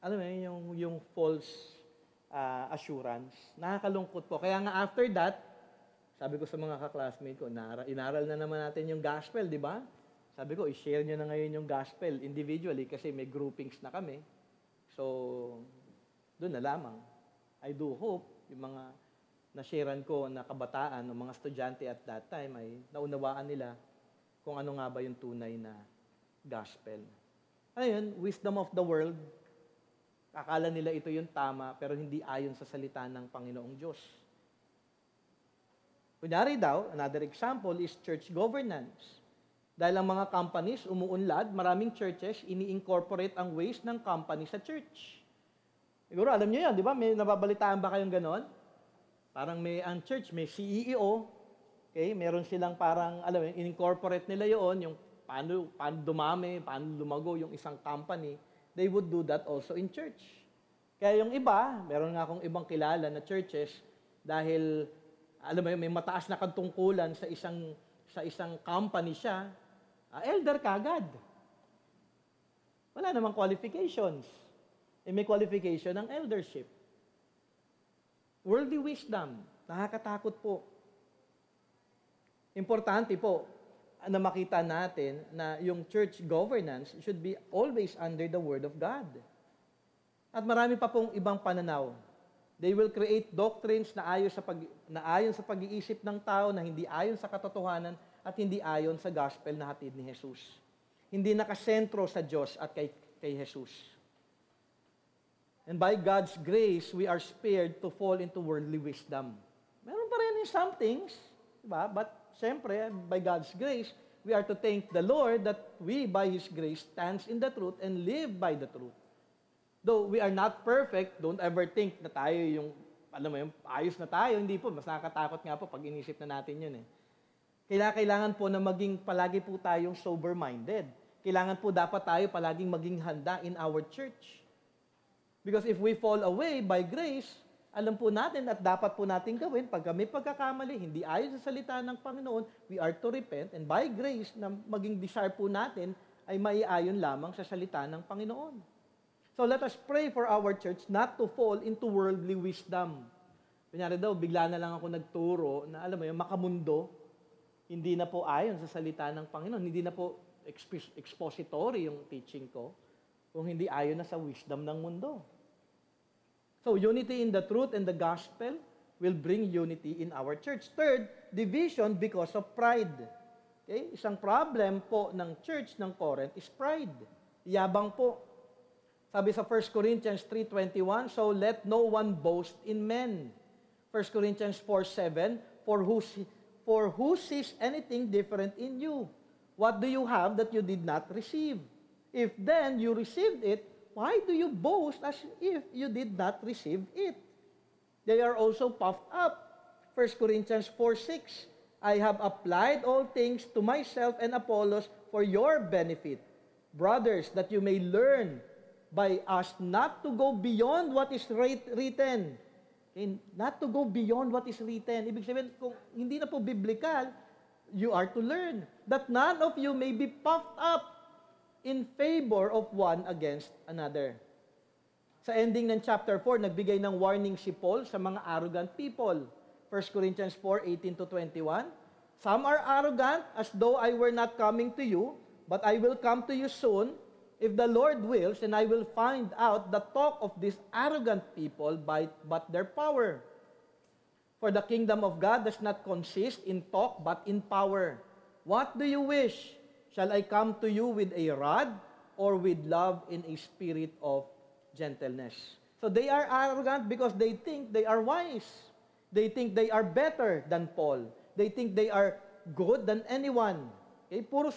Alam mo yung false assurance. Nakakalungkot po. Kaya nga after that, sabi ko sa mga ka-classmate ko, inaral na naman natin yung gospel, di ba? Sabi ko, i-share nyo na ngayon yung gospel individually kasi may groupings na kami. So, doon na lamang. I do hope yung mga na-sharean ko na kabataan o mga estudyante at that time ay naunawaan nila kung ano nga ba yung tunay na gospel. Ayun, wisdom of the world, akala nila ito yung tama pero hindi ayon sa salita ng Panginoong Diyos. Kunyari daw, another example is church governance. Dahil ang mga companies umuunlad, maraming churches ini-incorporate ang ways ng company sa church. Siguro alam niyo yan, di ba? May nababalitaan ba kayong ganon? Parang ang church, may CEO, okay? Meron silang parang, alam mo, in-incorporate nila yon yung paano dumami, paano lumago yung isang company. They would do that also in church. Kaya yung iba, meron nga akong ibang kilala na churches, dahil, alam mo, may mataas na katungkulan sa isang company siya, elder kagad. Wala namang qualifications. May qualification ng eldership. Worldly wisdom, nakakatakot po. Importante po na makita natin na yung church governance should be always under the Word of God. At marami pa pong ibang pananaw. They will create doctrines na ayon sa pag-iisip ng tao, na hindi ayon sa katotohanan at hindi ayon sa gospel na hatid ni Jesus. Hindi nakasentro sa Diyos at kay Jesus. And by God's grace, we are spared to fall into worldly wisdom. Meron pa rin in some things, diba? But siyempre, by God's grace, we are to thank the Lord that we, by His grace, stands in the truth and live by the truth. Though we are not perfect, don't ever think na tayo yung, alam mo yung, ayos na tayo. Hindi po, mas nakakatakot nga po pag inisip na natin yun eh. Kailangan po na maging palagi po tayong sober-minded. Kailangan po dapat tayo palaging maging handa in our church. Because if we fall away by grace, alam po natin at dapat po natin gawin, pag kami pagkakamali, hindi ayon sa salita ng Panginoon, we are to repent, and by grace, na maging desire po natin ay maiayon lamang sa salita ng Panginoon. So let us pray for our church not to fall into worldly wisdom. Kunyari daw, bigla na lang ako nagturo na, alam mo yun, makamundo, hindi na po ayon sa salita ng Panginoon, hindi na po expository yung teaching ko, kung hindi ayon na sa wisdom ng mundo. So, unity in the truth and the gospel will bring unity in our church. Third, division because of pride. Okay? Isang problem po ng church ng Corinth is pride. Yabang po. Sabi sa 1 Corinthians 3:21, so let no one boast in men. 1 Corinthians 4:7, for who sees anything different in you? What do you have that you did not receive? If then you received it, why do you boast as if you did not receive it? They are also puffed up. 1 Corinthians 4:6, I have applied all things to myself and Apollos for your benefit, brothers, that you may learn by us not to go beyond what is written. Okay? Not to go beyond what is written. Ibig sabihin, kung hindi na po biblical, you are to learn that none of you may be puffed up in favor of one against another. Sa ending ng chapter 4, nagbigay ng warning si Paul sa mga arrogant people. 1 Corinthians 4:18-21, some are arrogant as though I were not coming to you, but I will come to you soon, if the Lord wills, and I will find out the talk of these arrogant people but their power. For the kingdom of God does not consist in talk, but in power. What do you wish? Shall I come to you with a rod, or with love in a spirit of gentleness? So they are arrogant because they think they are wise. They think they are better than Paul. They think they are good than anyone. Okay? Puro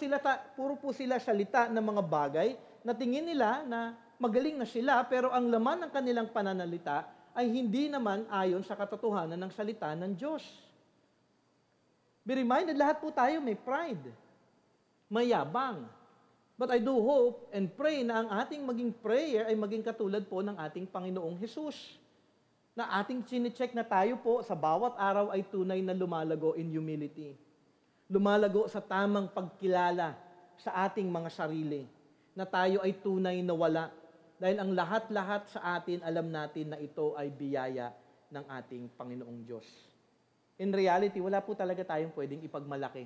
po sila salita ng mga bagay na tingin nila na magaling na sila, pero ang laman ng kanilang pananalita ay hindi naman ayon sa katotohanan ng salita ng Diyos. Be reminded, lahat po tayo may pride, may yabang. But I do hope and pray na ang ating maging prayer ay maging katulad po ng ating Panginoong Hesus, na ating chine-check na tayo po sa bawat araw ay tunay na lumalago in humility. Lumalago sa tamang pagkilala sa ating mga sarili, na tayo ay tunay na wala. Dahil ang lahat-lahat sa atin, alam natin na ito ay biyaya ng ating Panginoong Diyos. In reality, wala po talaga tayong pwedeng ipagmalaki.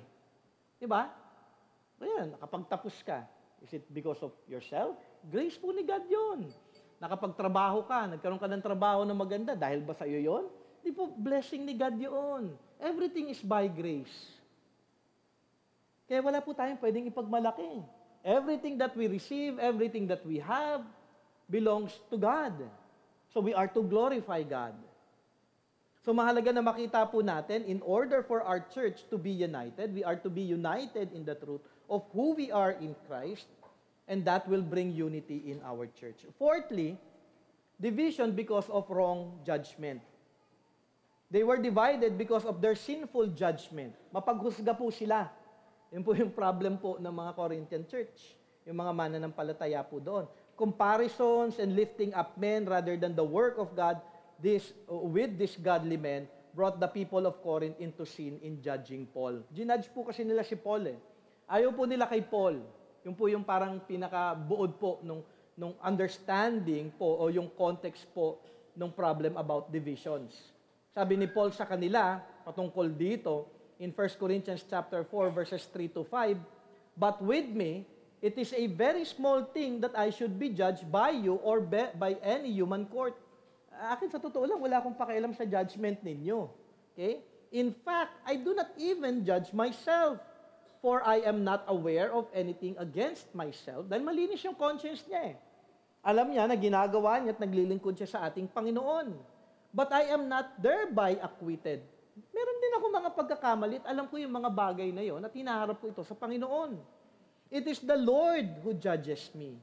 Diba? Ayan, nakapagtapos ka. Is it because of yourself? Grace po ni God yun. Nakapagtrabaho ka, nagkaroon ka ng trabaho na maganda, dahil ba sa iyo yun? Di po, blessing ni God yun. Everything is by grace. Kaya wala po tayong pwedeng ipagmalaki. Everything that we receive, everything that we have, belongs to God. So we are to glorify God. So mahalaga na makita po natin, in order for our church to be united, we are to be united in the truth of who we are in Christ, and that will bring unity in our church. Fourthly, division because of wrong judgment. They were divided because of their sinful judgment. Mapaghusga po sila. Yun po yung problem po ng mga Corinthian church. Yung mga mananampalataya po doon. Comparisons and lifting up men rather than the work of God, with these godly men, brought the people of Corinth into sin in judging Paul. Ginudge po kasi nila si Paul eh. Ayaw po nila kay Paul. Yung po yung parang pinakabuod po nung understanding po o yung context po ng problem about divisions. Sabi ni Paul sa kanila, patungkol dito, in 1 Corinthians chapter 4, verses 3 to 5, "But with me, it is a very small thing that I should be judged by you or by any human court." Akin sa totoo lang, wala akong pakialam sa judgment ninyo. Okay? In fact, I do not even judge myself, for I am not aware of anything against myself. Dahil malinis yung conscience niya eh. Alam niya na ginagawa niya at naglilingkod siya sa ating Panginoon. But I am not thereby acquitted. Meron din ako mga pagkakamalit. Alam ko yung mga bagay na yon at hinaharap ko ito sa Panginoon. It is the Lord who judges me.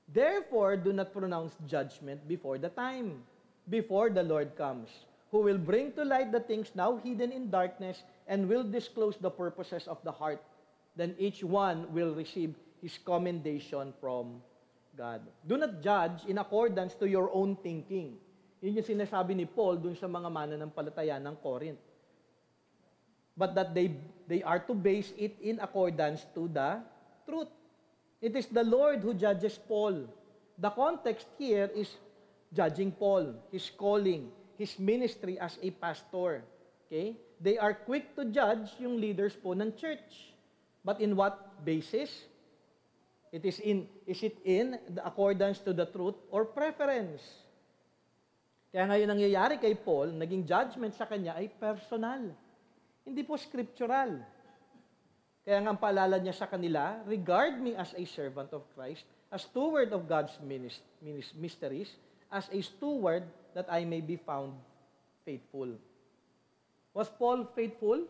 Therefore, do not pronounce judgment before the time, before the Lord comes, who will bring to light the things now hidden in darkness and will disclose the purposes of the heart. Then each one will receive his commendation from God. Do not judge in accordance to your own thinking. Yun yung sinasabi ni Paul dun sa mga mananampalataya ng Corinth. But that they are to base it in accordance to the truth. It is the Lord who judges Paul. The context here is judging Paul, his calling, his ministry as a pastor. Okay? They are quick to judge yung leaders po ng church. But in what basis? Is it in the accordance to the truth or preference? Kaya ngayon nangyayari kay Paul, naging judgment sa kanya ay personal. Hindi po scriptural. Kaya nga ang paalala niya sa kanila, regard me as a servant of Christ, a steward of God's mysteries, as a steward that I may be found faithful. Was Paul faithful?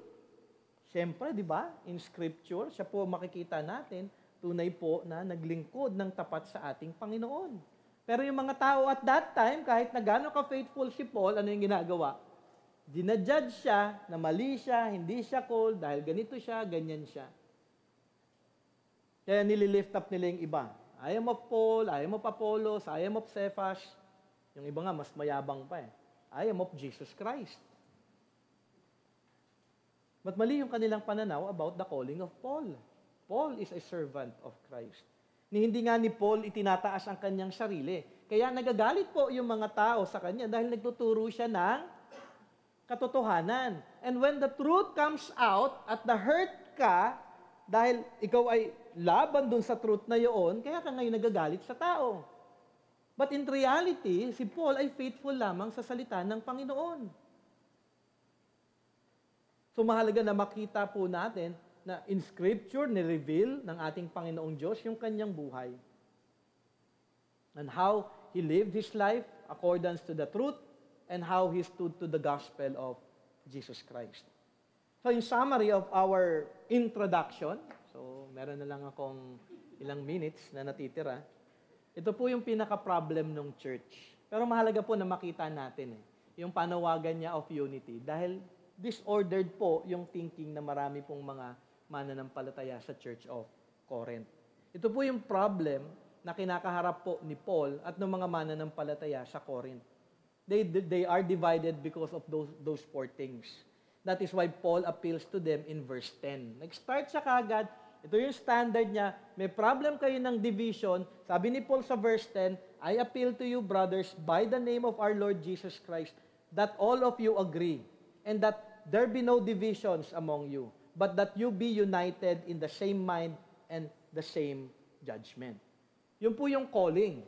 Siyempre, di ba? In Scripture, siya po makikita natin, tunay po na naglingkod ng tapat sa ating Panginoon. Pero yung mga tao at that time, kahit na gano'n ka-faithful si Paul, ano yung ginagawa? Dinajudge siya, na mali siya, hindi siya called, dahil ganito siya, ganyan siya. Kaya nililift up nila yung iba. I am of Paul, I am of Apollos, I am of Cephas. Yung iba nga, mas mayabang pa eh. I am of Jesus Christ. But mali yung kanilang pananaw about the calling of Paul. Paul is a servant of Christ. Hindi nga ni Paul itinataas ang kanyang sarili. Kaya nagagalit po yung mga tao sa kanya dahil nagtuturo siya ng katotohanan. And when the truth comes out at the hurt ka, dahil ikaw ay laban dun sa truth na yun, kaya ka ngayon nagagalit sa tao. But in reality, si Paul ay faithful lamang sa salita ng Panginoon. So mahalaga na makita po natin na in Scripture, ni-reveal ng ating Panginoong Diyos yung kanyang buhay. And how He lived His life accordance to the truth and how He stood to the gospel of Jesus Christ. So in summary of our introduction, so meron na lang akong ilang minutes na natitira, ito po yung pinaka-problem ng church. Pero mahalaga po na makita natin yung panawagan niya of unity dahil disordered po yung thinking na marami pong mga mananampalataya sa Church of Corinth. Ito po yung problem na kinakaharap po ni Paul at ng mga mananampalataya sa Corinth. They are divided because of those four things. That is why Paul appeals to them in verse 10. Nag-start siya kagad, ito yung standard niya, may problem kayo ng division. Sabi ni Paul sa verse 10, I appeal to you, brothers, by the name of our Lord Jesus Christ, that all of you agree, and that there be no divisions among you, but that you be united in the same mind and the same judgment. Yun po yung calling.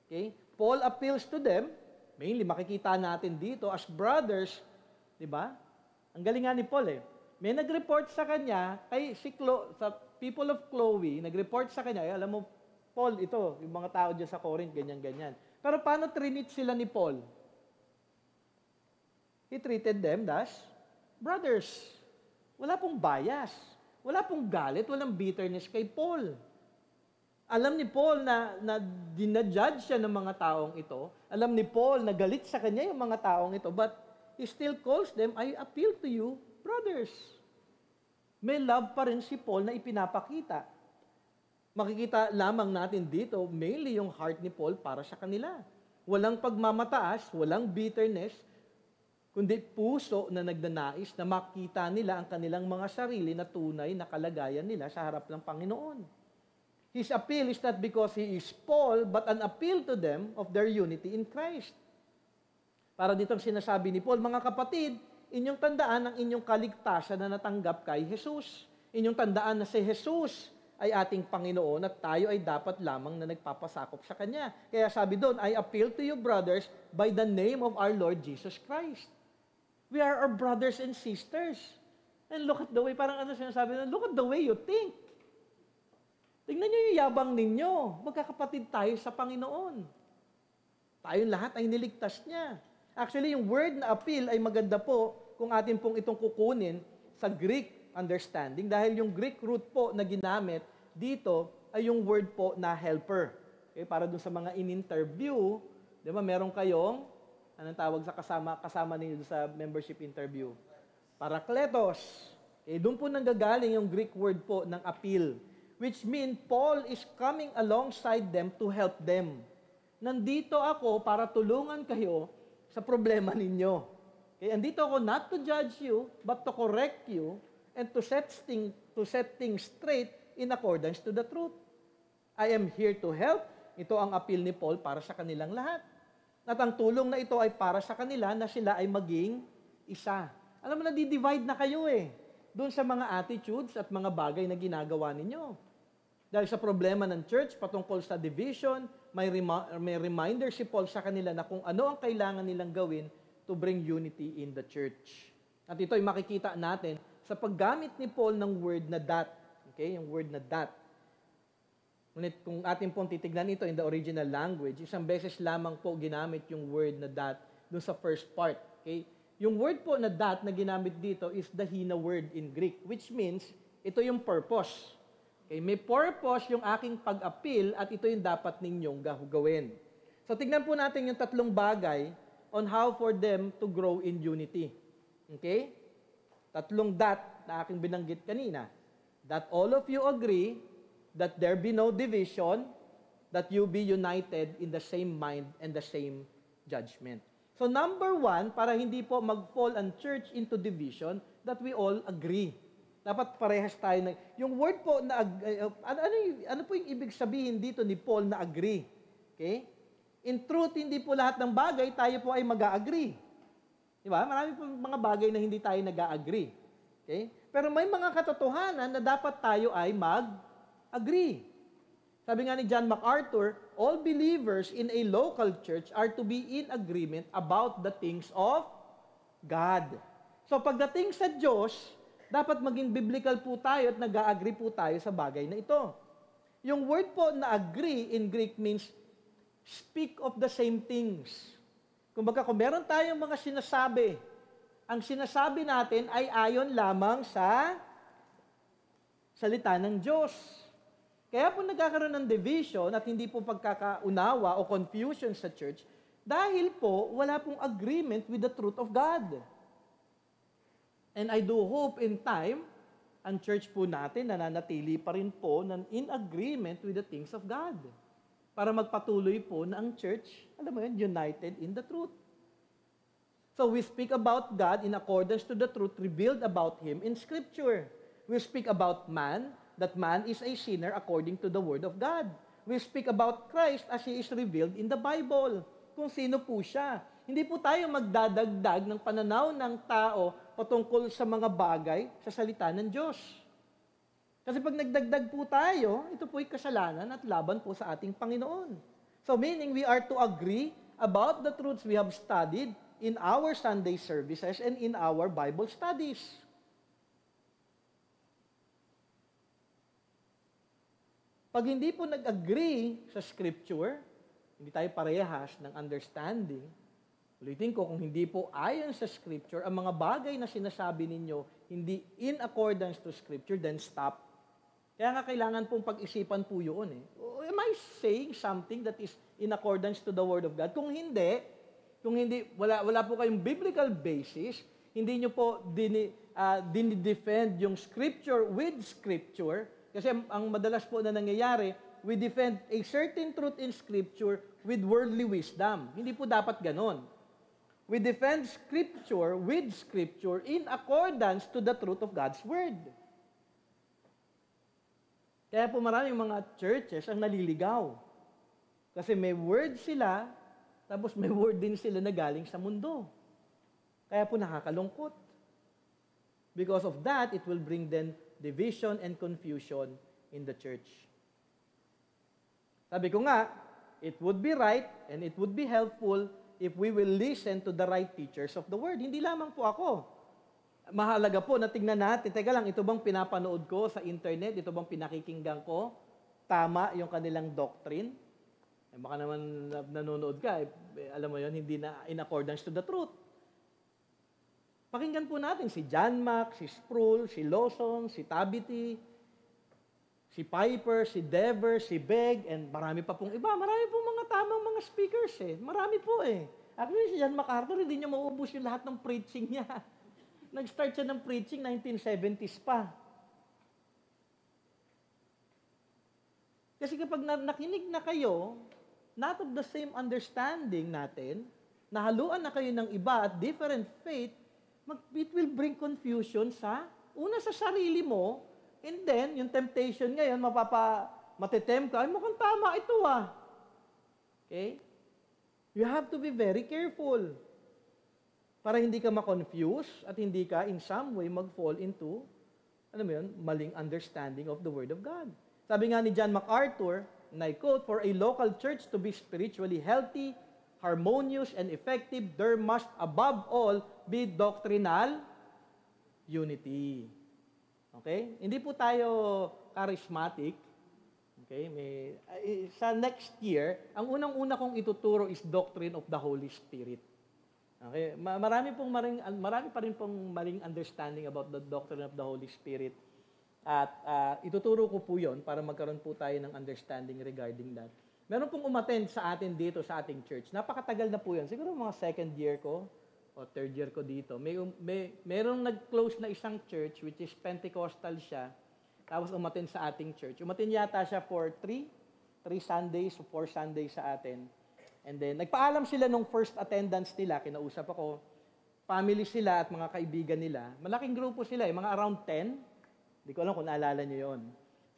Okay? Paul appeals to them Mainly, makikita natin dito as brothers, di ba? Ang galing nga ni Paul eh. May nag-report sa kanya, sa people of Chloe, nag-report sa kanya, alam mo, Paul, ito, yung mga tao dyan sa Corinth, ganyan-ganyan. Pero paano trinit sila ni Paul? He treated them as brothers. Wala pong bias. Wala pong galit, walang bitterness kay Paul. Alam ni Paul na dinajudge siya ng mga taong ito. Alam ni Paul na galit sa kanya yung mga taong ito. But he still calls them, I appeal to you, brothers. May love pa rin si Paul na ipinapakita. Makikita lamang natin dito, mainly yung heart ni Paul para sa kanila. Walang pagmamataas, walang bitterness, kundi puso na nagnanais na makita nila ang kanilang mga sarili na tunay na kalagayan nila sa harap ng Panginoon. His appeal is not because he is Paul, but an appeal to them of their unity in Christ. Para ditong sinasabi ni Paul, mga kapatid, inyong tandaan ang inyong kaligtasan na natanggap kay Jesus. Inyong tandaan na si Jesus ay ating Panginoon at tayo ay dapat lamang na nagpapasakop sa Kanya. Kaya sabi doon, I appeal to you, brothers, by the name of our Lord Jesus Christ. We are our brothers and sisters. And look at the way, parang ano sinasabi doon, look at the way you think. Tingnan niyo yung yabang ninyo. Magkakapatid tayo sa Panginoon. Tayong lahat ay niligtas niya. Actually, yung word na appeal ay maganda po kung atin pong itong kukunin sa Greek understanding dahil yung Greek root po na ginamit dito ay yung word po na helper. Okay, para dun sa mga in-interview, di ba, meron kayong, anong tawag sa kasama ninyo sa membership interview? Parakletos. Okay, doon po nanggagaling yung Greek word po ng appeal, which mean Paul is coming alongside them to help them. Nandito ako para tulungan kayo sa problema ninyo. Okay, andito ako not to judge you, but to correct you and to set things straight in accordance to the truth. I am here to help. Ito ang appeal ni Paul para sa kanilang lahat. At ang tulong na ito ay para sa kanila na sila ay maging isa. Alam mo, nadi-divide na kayo doon sa mga attitudes at mga bagay na ginagawa ninyo. Dahil sa problema ng church patungkol sa division, may reminder si Paul sa kanila na kung ano ang kailangan nilang gawin to bring unity in the church. At ito ay makikita natin sa paggamit ni Paul ng word na that. Okay, yung word na that. Ngunit kung atin pong titignan ito in the original language, isang beses lamang po ginamit yung word na that doon sa first part. Okay? Yung word po na that na ginamit dito is the hina word in Greek, which means ito yung purpose. Okay, may purpose yung aking pag-appeal at ito yung dapat ninyong gawin. So tignan po natin yung tatlong bagay on how for them to grow in unity. Okay? Tatlong that na aking binanggit kanina. That all of you agree, that there be no division, that you be united in the same mind and the same judgment. So number one, para hindi po mag-fall ang church into division, that we all agree. Dapat parehas tayo na, yung word po na, ano po yung ibig sabihin dito ni Paul na agree? Okay? In truth, hindi po lahat ng bagay tayo po ay mag-agree. Di ba? Marami po mga bagay na hindi tayo nag-agree. Okay? Pero may mga katotohanan na dapat tayo ay mag-agree. Sabi nga ni John MacArthur, all believers in a local church are to be in agreement about the things of God. So pagdating sa Diyos, dapat maging biblical po tayo at nag-agree po tayo sa bagay na ito. Yung word po na agree in Greek means speak of the same things. Kumbaga, kung meron tayong mga sinasabi, ang sinasabi natin ay ayon lamang sa salita ng Diyos. Kaya po nagkakaroon ng division at hindi po pagkakaunawa o confusion sa church dahil po wala pong agreement with the truth of God. And I do hope in time, ang church po natin nananatili pa rin po in agreement with the things of God. Para magpatuloy po na ang church, alam mo yun, united in the truth. So we speak about God in accordance to the truth revealed about Him in Scripture. We speak about man, that man is a sinner according to the Word of God. We speak about Christ as He is revealed in the Bible. Kung sino po siya. Hindi po tayo magdadagdag ng pananaw ng tao patungkol sa mga bagay sa salita ng Diyos. Kasi pag nagdagdag po tayo, ito po'y kasalanan at laban po sa ating Panginoon. So meaning we are to agree about the truths we have studied in our Sunday services and in our Bible studies. Pag hindi po nag-agree sa Scripture, hindi tayo parehas ng understanding, ulitin ko, kung hindi po ayon sa Scripture, ang mga bagay na sinasabi ninyo, hindi in accordance to Scripture, then stop. Kaya nga kailangan pong pag-isipan po yun eh. Am I saying something that is in accordance to the Word of God? Kung hindi, wala po kayong biblical basis, hindi nyo po dinidefend yung Scripture with Scripture, kasi ang madalas po na nangyayari, we defend a certain truth in Scripture with worldly wisdom. Hindi po dapat ganon. We defend Scripture with Scripture in accordance to the truth of God's Word. Kaya po maraming mga churches ang naliligaw. Kasi may word sila, tapos may word din sila na galing sa mundo. Kaya po nakakalungkot. Because of that, it will bring then division and confusion in the church. Sabi ko nga, it would be right and it would be helpful if we will listen to the right teachers of the Word. Hindi lamang po ako. Mahalaga po na tingnan natin, teka lang, ito bang pinapanood ko sa internet? Ito bang pinakikinggan ko? Tama yung kanilang doctrine? Baka naman nanonood ka, alam mo yun, hindi na in accordance to the truth. Pakinggan po natin si John Mack, si Sproul, si Lawson, si Tabithy, si Piper, si Dever, si Begg, and marami pa pong iba. Marami pong mga tamang mga speakers eh. Marami po eh. Actually, si John MacArthur, hindi niya mauubos yung lahat ng preaching niya. Nag-start siya ng preaching 1970s pa. Kasi kapag nakinig na kayo, not of the same understanding natin, nahaluan na kayo ng iba at different faith, it will bring confusion sa sarili mo, and then, yung temptation ngayon, matitempt ka, ay mukhang tama ito ah. Okay? You have to be very careful para hindi ka ma-confuse at hindi ka in some way mag-fall into, maling understanding of the Word of God. Sabi nga ni John MacArthur, and I quote, "For a local church to be spiritually healthy, harmonious, and effective, there must above all be doctrinal unity." Okay? Hindi po tayo charismatic. Okay? Sa next year, ang unang-una kong ituturo is doctrine of the Holy Spirit. Okay? Marami pa rin pong maling understanding about the doctrine of the Holy Spirit. At ituturo ko po yon para magkaroon po tayo ng understanding regarding that. Meron pong umattend sa atin dito sa ating church. Napakatagal na po yun. Siguro mga second year ko o third year ko dito. Merong nag-close na isang church which is Pentecostal siya. Tapos umattend sa ating church. Umattend yata siya for 3 Sundays o 4 Sundays sa atin. And then, nagpaalam sila nung first attendance nila. Kinausap ako. Family sila at mga kaibigan nila. Malaking grupo sila mga around 10. Hindi ko alam kung naalala niyo yon.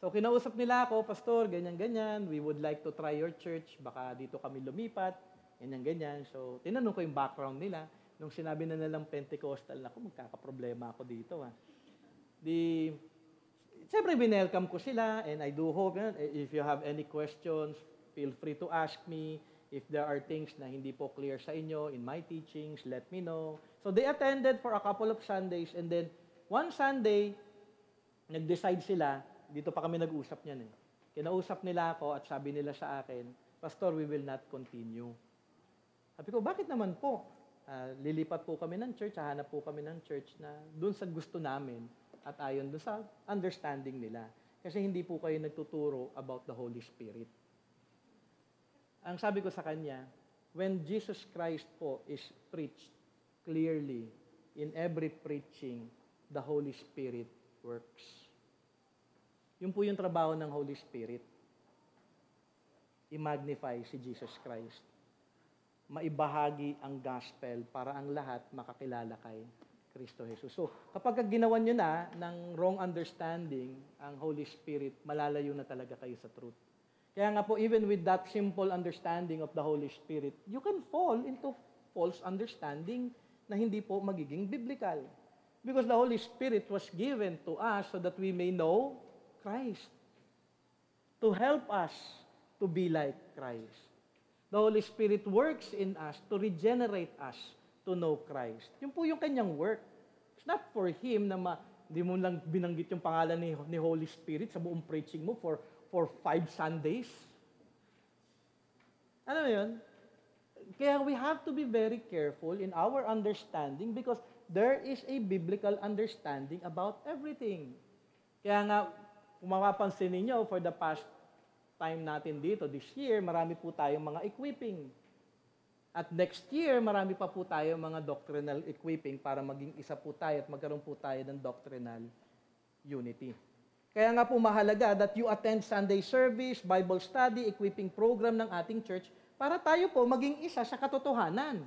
So, kinausap nila ako, Pastor, ganyan-ganyan, we would like to try your church, baka dito kami lumipat, ganyan-ganyan. So, tinanong ko yung background nila. Nung sinabi na nilang Pentecostal, ako, magkakaproblema ako dito. Siyempre, binelcome ko sila, and I do hope, if you have any questions, feel free to ask me. If there are things na hindi po clear sa inyo in my teachings, let me know. So, they attended for a couple of Sundays, and then, one Sunday, nag-decide sila, dito pa kami nag-usap niyan eh. Kinausap nila ako at sabi nila sa akin, Pastor, we will not continue. Sabi ko, bakit naman po? Lilipat po kami ng church, hahanap po kami ng church na dun sa gusto namin at ayon dun sa understanding nila. Kasi hindi po kayo nagtuturo about the Holy Spirit. Ang sabi ko sa kanya, when Jesus Christ po is preached clearly in every preaching, the Holy Spirit works. Yun po yung trabaho ng Holy Spirit. I-magnify si Jesus Christ. Maibahagi ang gospel para ang lahat makakilala kay Kristo Jesus. So, kapag ginawa nyo na ng wrong understanding, ang Holy Spirit, malalayo na talaga kayo sa truth. Kaya nga po, even with that simple understanding of the Holy Spirit, you can fall into false understanding na hindi po magiging biblical. Because the Holy Spirit was given to us so that we may know Christ. To help us to be like Christ. The Holy Spirit works in us to regenerate us to know Christ. Yun po yung kanyang work. It's not for Him na hindi mo lang binanggit yung pangalan ni Holy Spirit sa buong preaching mo for 5 Sundays. Ano yun? Kaya we have to be very careful in our understanding because there is a biblical understanding about everything. Kaya nga, kung mapapansin ninyo, for the past time natin dito, this year, marami po tayong mga equipping. At next year, marami pa po tayong mga doctrinal equipping para maging isa po tayo at magkaroon po tayo ng doctrinal unity. Kaya nga po mahalaga that you attend Sunday service, Bible study, equipping program ng ating church para tayo po maging isa sa katotohanan.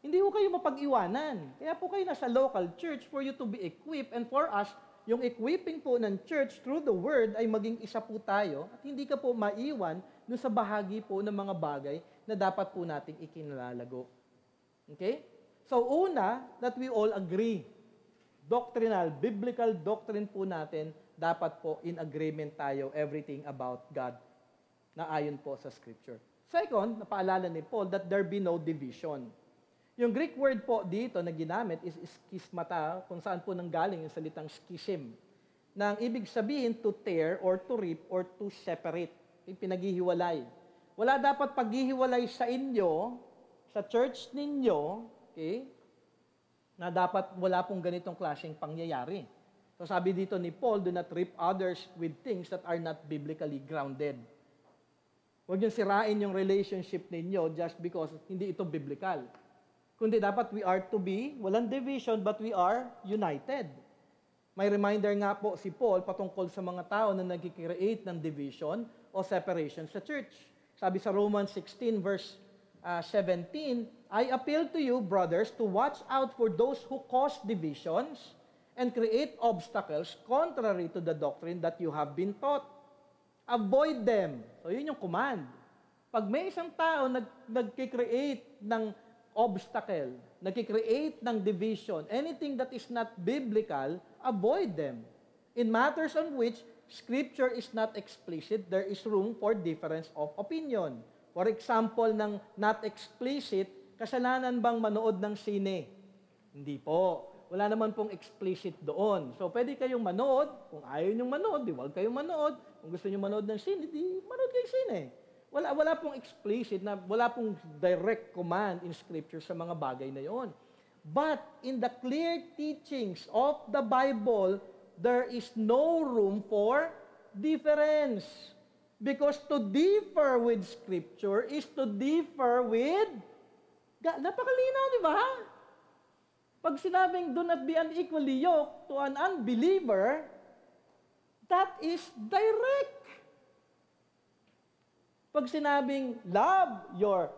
Hindi po kayo mapag-iwanan. Kaya po kayo nasa local church for you to be equipped and for us, yung equipping po ng church through the Word ay maging isa po tayo at hindi ka po maiwan dun sa bahagi po ng mga bagay na dapat po nating ikinalalago. Okay? So una, that we all agree. Doctrinal, biblical doctrine po natin, dapat po in agreement tayo everything about God na ayon po sa Scripture. Second, napaalala ni Paul that there be no division. Yung Greek word po dito na ginamit is schismata, kung saan po nanggaling yung salitang schism, na ang ibig sabihin to tear or to rip or to separate, yung pinaghihiwalay. Wala dapat paghihiwalay sa inyo, sa church ninyo, okay, na dapat wala pong ganitong klaseng pangyayari. So sabi dito ni Paul, do not rip others with things that are not biblically grounded. Huwag niyong sirain yung relationship ninyo just because hindi ito biblical. Kundi dapat we are to be, walang division, but we are united. May reminder nga po si Paul patungkol sa mga tao na nag-create ng division o separation sa church. Sabi sa Romans 16 verse 17, I appeal to you, brothers, to watch out for those who cause divisions and create obstacles contrary to the doctrine that you have been taught. Avoid them. So yun yung command. Pag may isang tao nag-create ng obstacle, nag-create ng division, anything that is not biblical, avoid them. In matters on which Scripture is not explicit, there is room for difference of opinion. For example, ng not explicit, kasalanan bang manood ng sine? Hindi po. Wala naman pong explicit doon. So, pwede kayong manood. Kung ayaw niyong manood, di wag kayong manood. Kung gusto niyo manood ng sine, di manood kayo sine. Wala pong explicit, wala pong direct command in Scripture sa mga bagay na yon. But in the clear teachings of the Bible, there is no room for difference. Because to differ with Scripture is to differ with God. Napakalinaw, di ba? Pag sinabing, do not be unequally yoked to an unbeliever, that is direct. Pag sinabing love your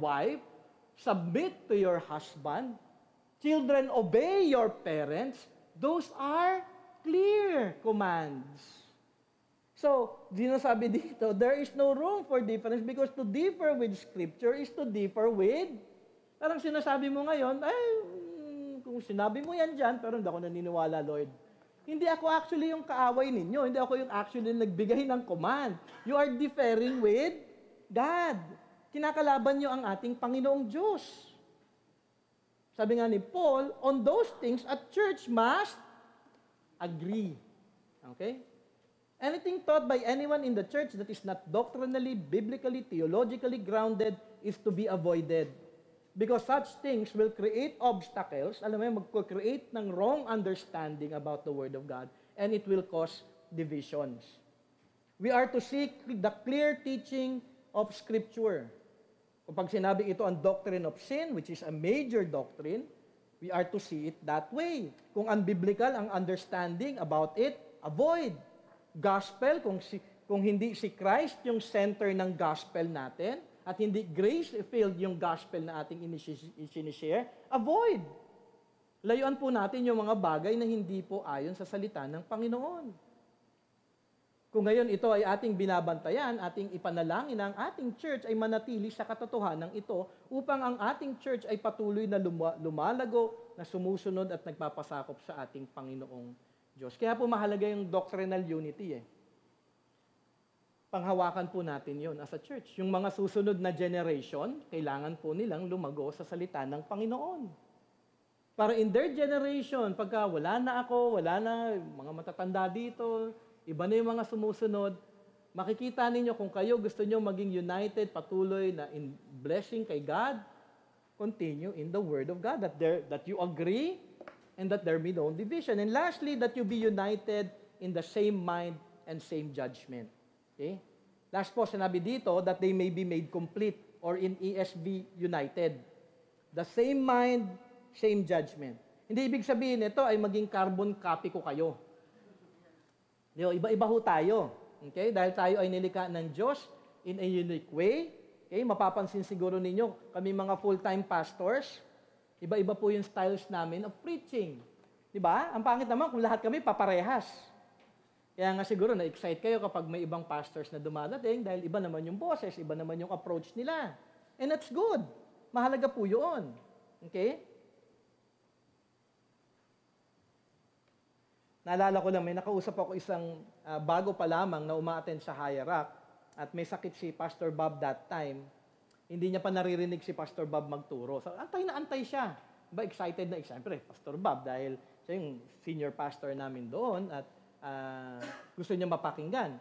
wife, submit to your husband, children obey your parents, those are clear commands. So, sinasabi dito, there is no room for difference because to differ with Scripture is to differ with, parang sinasabi mo ngayon, kung sinabi mo yan dyan, pero hindi ako naniniwala, Lord. Hindi ako actually yung kaaway ninyo. Hindi ako yung actually nagbigay ng command. You are differing with God. Kinakalaban nyo ang ating Panginoong Diyos. Sabi nga ni Paul, on those things, a church must agree. Okay? Anything taught by anyone in the church that is not doctrinally, biblically, theologically grounded is to be avoided. Because such things will create obstacles, alam mo, mag-create ng wrong understanding about the Word of God, and it will cause divisions. We are to seek the clear teaching of Scripture. Kapag sinabi ito ang doctrine of sin, which is a major doctrine, we are to see it that way. Kung unbiblical ang understanding about it, avoid. Gospel, kung hindi si Christ yung center ng gospel natin, at hindi grace-filled yung gospel na ating sinishare, avoid. Layuan po natin yung mga bagay na hindi po ayon sa salita ng Panginoon. Kung ngayon ito ay ating binabantayan, ating ipanalangin na ang ating church ay manatili sa katotohanan ito upang ang ating church ay patuloy na lumalago, na sumusunod at nagpapasakop sa ating Panginoong Diyos. Kaya po mahalaga yung doctrinal unity . panghawakan po natin yon as a church. Yung mga susunod na generation, kailangan po nilang lumago sa salita ng Panginoon. Para in their generation, pagka wala na ako, wala na mga matatanda dito, iba na yung mga sumusunod, makikita ninyo kung kayo gusto nyo maging united, patuloy na in blessing kay God, continue in the Word of God, that you agree and that there be no division. And lastly, that you be united in the same mind and same judgment. Okay? Last po, sinabi dito that they may be made complete, or in ESV, united. The same mind, same judgment. Hindi ibig sabihin ito ay maging carbon copy ko kayo. Iba-iba ho tayo. Okay? Dahil tayo ay nilikha ng Diyos in a unique way. Okay? Mapapansin siguro ninyo, kami mga full-time pastors, iba-iba po yung styles namin of preaching. Diba? Ang pangit naman kung lahat kami paparehas. Kaya nga siguro na-excite kayo kapag may ibang pastors na dumadating dahil iba naman yung boses, iba naman yung approach nila. And that's good. Mahalaga po yun. Okay? Naalala ko lang, may nakausap ako isang bago pa lamang na uma-attend sa Higher Rock at may sakit si Pastor Bob that time. Hindi niya pa naririnig si Pastor Bob magturo. So, antay na antay siya. Ba, excited na excited. Siyempre, Pastor Bob dahil siya yung senior pastor namin doon at gusto niya mapakinggan.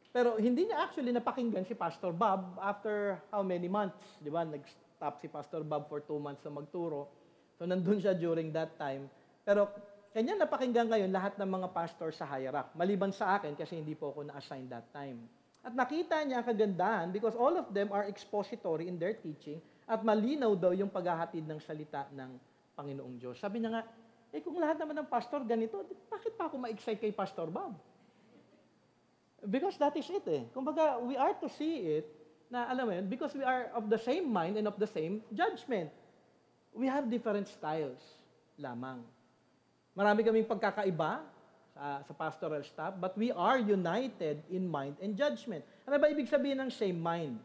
Pero hindi niya actually napakinggan si Pastor Bob after how many months? Di ba? Nag-stop si Pastor Bob for 2 months na magturo. So, nandun siya during that time. Pero, kanya napakinggan ngayon lahat ng mga pastor sa Higher Rock. Maliban sa akin kasi hindi po ako na-assign that time. At nakita niya ang kagandahan because all of them are expository in their teaching at malinaw daw yung paghahatid ng salita ng Panginoong Diyos. Sabi niya nga, kung lahat naman ng pastor ganito, bakit pa ako ma-excite kay Pastor Bob? Because that is it Kumbaga, we are to see it na, alam mo yun, because we are of the same mind and of the same judgment. We have different styles lamang. Marami kaming pagkakaiba sa pastoral staff, but we are united in mind and judgment. Ano ba ibig sabihin ng same mind?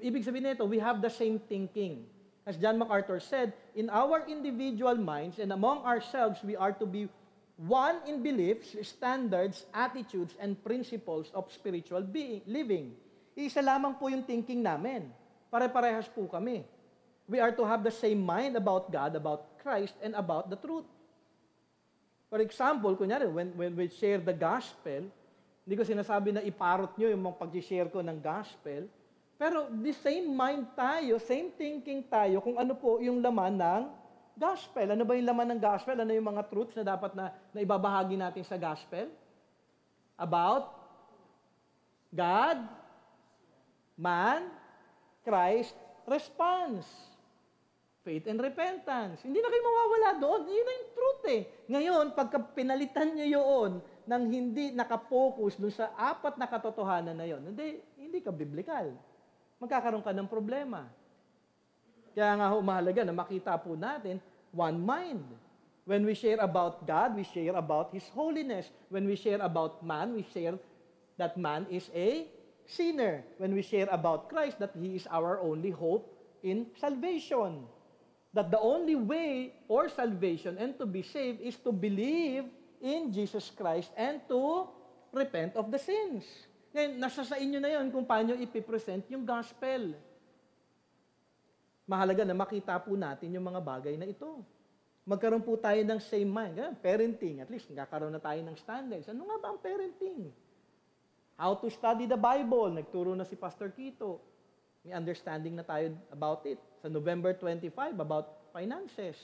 Ibig sabihin nito, we have the same thinking. As John MacArthur said, in our individual minds and among ourselves, we are to be one in beliefs, standards, attitudes, and principles of spiritual living. Isa lamang po yung thinking namin. Pare-parehas po kami. We are to have the same mind about God, about Christ, and about the truth. For example, kunyari, when we share the gospel, hindi ko sinasabi na iparot nyo yung mga pag-share ko ng gospel, pero the same mind tayo, same thinking tayo kung ano po yung laman ng gospel. Ano ba yung laman ng gospel? Ano yung mga truths na dapat na ibabahagi natin sa gospel? About God, man, Christ, response. Faith and repentance. Hindi na kayo mawawala doon. Yun na yung truth Ngayon, pagka pinalitan nyo yun nang hindi nakapokus dun sa 4 na katotohanan na yun, hindi ka biblical. Magkakaroon ka ng problema. Kaya nga mahalaga na makita po natin, one mind. When we share about God, we share about His holiness. When we share about man, we share that man is a sinner. When we share about Christ, that He is our only hope in salvation. That the only way for salvation and to be saved is to believe in Jesus Christ and to repent of the sins. Ngayon, nasa sa inyo na yun kung paano ipipresent yung gospel. Mahalaga na makita po natin yung mga bagay na ito. Magkaroon po tayo ng same mind. Parenting, at least nagkakaroon na tayo ng standards. Ano nga ba ang parenting? How to study the Bible. Nagturo na si Pastor Kito. May understanding na tayo about it. Sa November 25, about finances.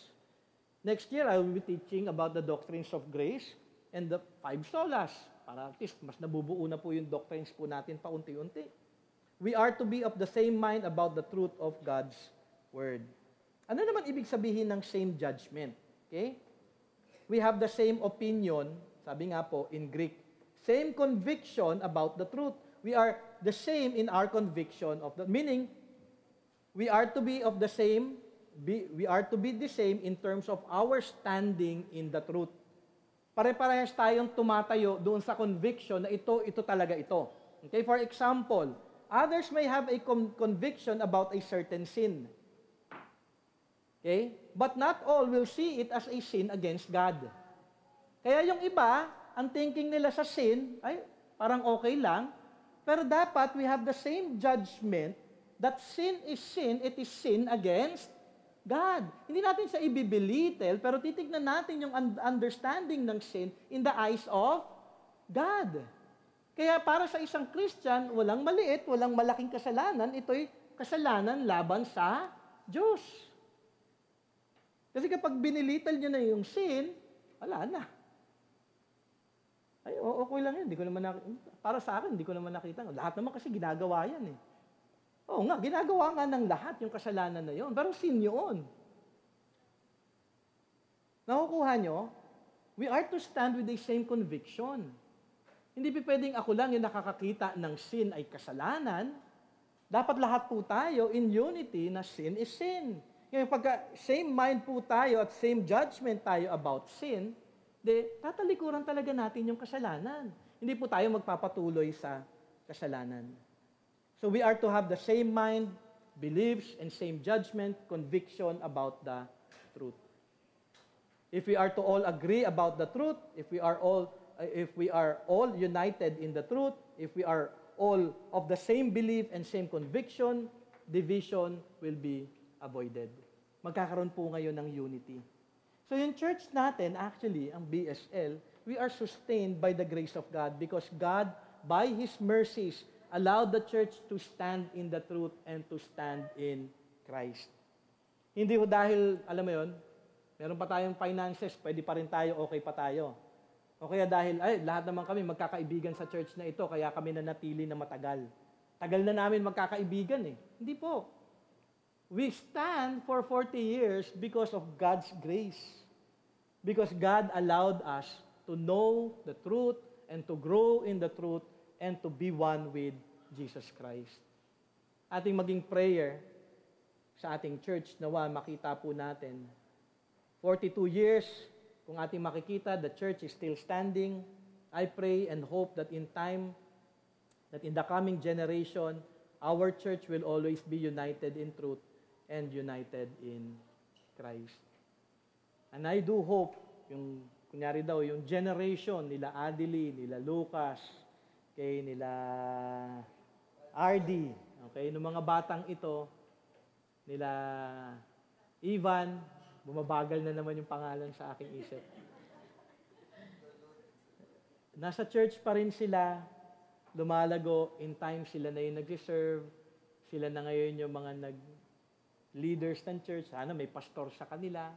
Next year, I will be teaching about the doctrines of grace and the 5 solas. Para at least mas nabubuo na po yung doctrines po natin paunti-unti. We are to be of the same mind about the truth of God's Word. Ano naman ibig sabihin ng same judgment? Okay? We have the same opinion, sabi nga po in Greek, same conviction about the truth. We are the same in our conviction of the, meaning, we are to be of the same, we are to be the same in terms of our standing in the truth. Pare-parehas tayong tumatayo doon sa conviction na ito talaga ito. Okay? For example, others may have a conviction about a certain sin. Okay? But not all will see it as a sin against God. Kaya yung iba, ang thinking nila sa sin, ay, parang okay lang, Pero dapat we have the same judgment that sin is sin, it is sin against God. Hindi natin siya ibibelittle, pero titignan natin yung understanding ng sin in the eyes of God. Kaya para sa isang Christian, walang maliit, walang malaking kasalanan, ito'y kasalanan laban sa Diyos. Kasi kapag binilittle nyo na yung sin, wala na. Ay, okay lang yun. Hindi ko naman para sa akin, hindi ko naman nakita. Lahat naman kasi ginagawa yan eh. Oo nga, ginagawa nga ng lahat yung kasalanan na yun. Pero sin yun. Nakukuha nyo? We are to stand with the same conviction. Hindi pwedeng ako lang yung nakakakita ng sin ay kasalanan. Dapat lahat po tayo in unity na sin is sin. Ngayon, pagka same mind po tayo at same judgment tayo about sin, tatalikuran talaga natin yung kasalanan. Hindi po tayo magpapatuloy sa kasalanan. So we are to have the same mind, beliefs, and same judgment, conviction about the truth. If we are to all agree about the truth, if we are all united in the truth, if we are all of the same belief and same conviction, division will be avoided. Magkakaroon po ngayon ng unity. So yung church natin, actually, ang BSL, we are sustained by the grace of God because God, by His mercies, allowed the church to stand in the truth and to stand in Christ. Hindi ho dahil, alam mo yun, meron pa tayong finances, pwede pa rin tayo, okay pa tayo. O kaya dahil, lahat naman kami magkakaibigan sa church na ito, kaya kami nanatili na matagal. Tagal na namin magkakaibigan eh. Hindi po. We stand for 40 years because of God's grace. Because God allowed us to know the truth and to grow in the truth and to be one with Jesus Christ. Ating maging prayer sa ating church, nawa makita po natin. 42 years, kung ating makikita, the church is still standing. I pray and hope that in time, that in the coming generation, our church will always be united in truth and united in Christ. And I do hope, kunyari daw, yung generation nila Adili, nila Lucas, nila RD, okay, ng mga batang ito, nila Ivan, bumabagal na naman yung pangalan sa aking isip. Nasa church pa rin sila, lumalago, in time sila na yung nag-reserve, sila na ngayon yung mga leaders ng church, sana may pastor sa kanila,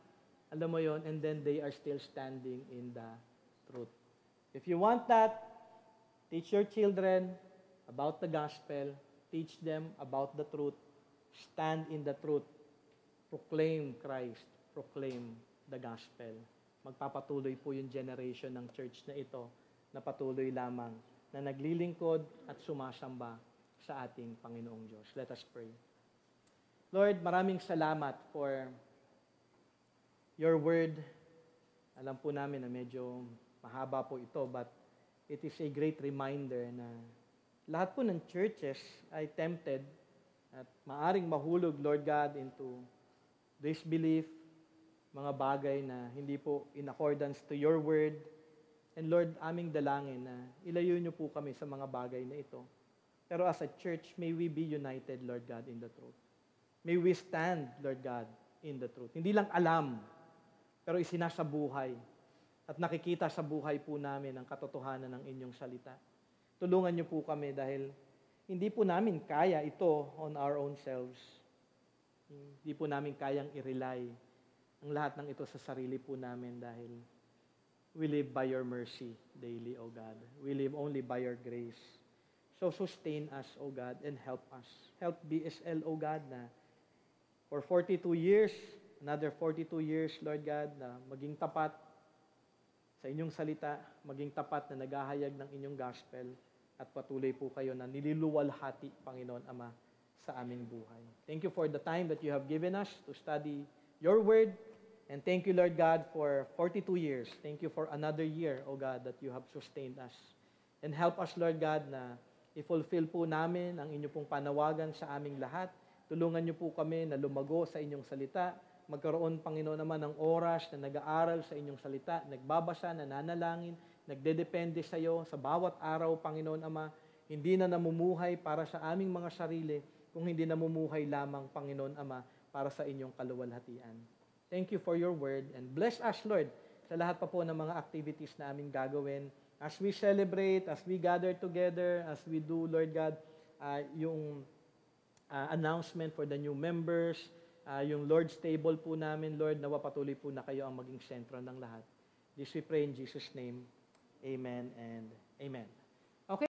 alam mo yon, and then they are still standing in the truth. If you want that, teach your children about the gospel, teach them about the truth, stand in the truth, proclaim Christ, proclaim the gospel. Magpapatuloy po yung generation ng church na ito na patuloy lamang na naglilingkod at sumasamba sa ating Panginoong Diyos. Let us pray. Lord, maraming salamat for your word. Alam po namin na medyo mahaba po ito, but it is a great reminder na lahat po ng churches ay tempted at maaring mahulog, Lord God, into this belief, mga bagay na hindi po in accordance to your word. And Lord, aming dalangin na ilayo niyo po kami sa mga bagay na ito. Pero as a church, may we be united, Lord God, in the truth. May we stand, Lord God, in the truth. Hindi lang alam, pero isinasabuhay. At nakikita sa buhay po namin ang katotohanan ng inyong salita. Tulungan niyo po kami dahil hindi po namin kaya ito on our own selves. Hindi po namin kayang i-rely ang lahat ng ito sa sarili po namin dahil we live by your mercy daily, O God. We live only by your grace. So sustain us, O God, and help us. Help BSL, O God, na for 42 years, another 42 years, Lord God, na maging tapat sa inyong salita, maging tapat na naghahayag ng inyong gospel, at patuloy po kayo na niluluwalhati, Panginoon Ama, sa aming buhay. Thank you for the time that you have given us to study your word, and thank you, Lord God, for 42 years. Thank you for another year, O God, that you have sustained us. And help us, Lord God, na i-fulfill po namin ang inyong pong panawagan sa aming lahat. Tulungan niyo po kami na lumago sa inyong salita, magkaroon, Panginoon naman, ng oras na nag-aaral sa inyong salita, nagbabasa, nananalangin, nagdedepende sa iyo sa bawat araw, Panginoon Ama, hindi na namumuhay para sa aming mga sarili, kung hindi namumuhay lamang, Panginoon Ama, para sa inyong kaluwalhatian. Thank you for your word, and bless us, Lord, sa lahat pa po ng mga activities na aming gagawin. As we celebrate, as we gather together, as we do, Lord God, yung announcement for the new members, yung Lord's table po namin, Lord, nawa patuloy po na kayo ang maging sentro ng lahat. This we pray in Jesus' name. Amen and amen. Okay.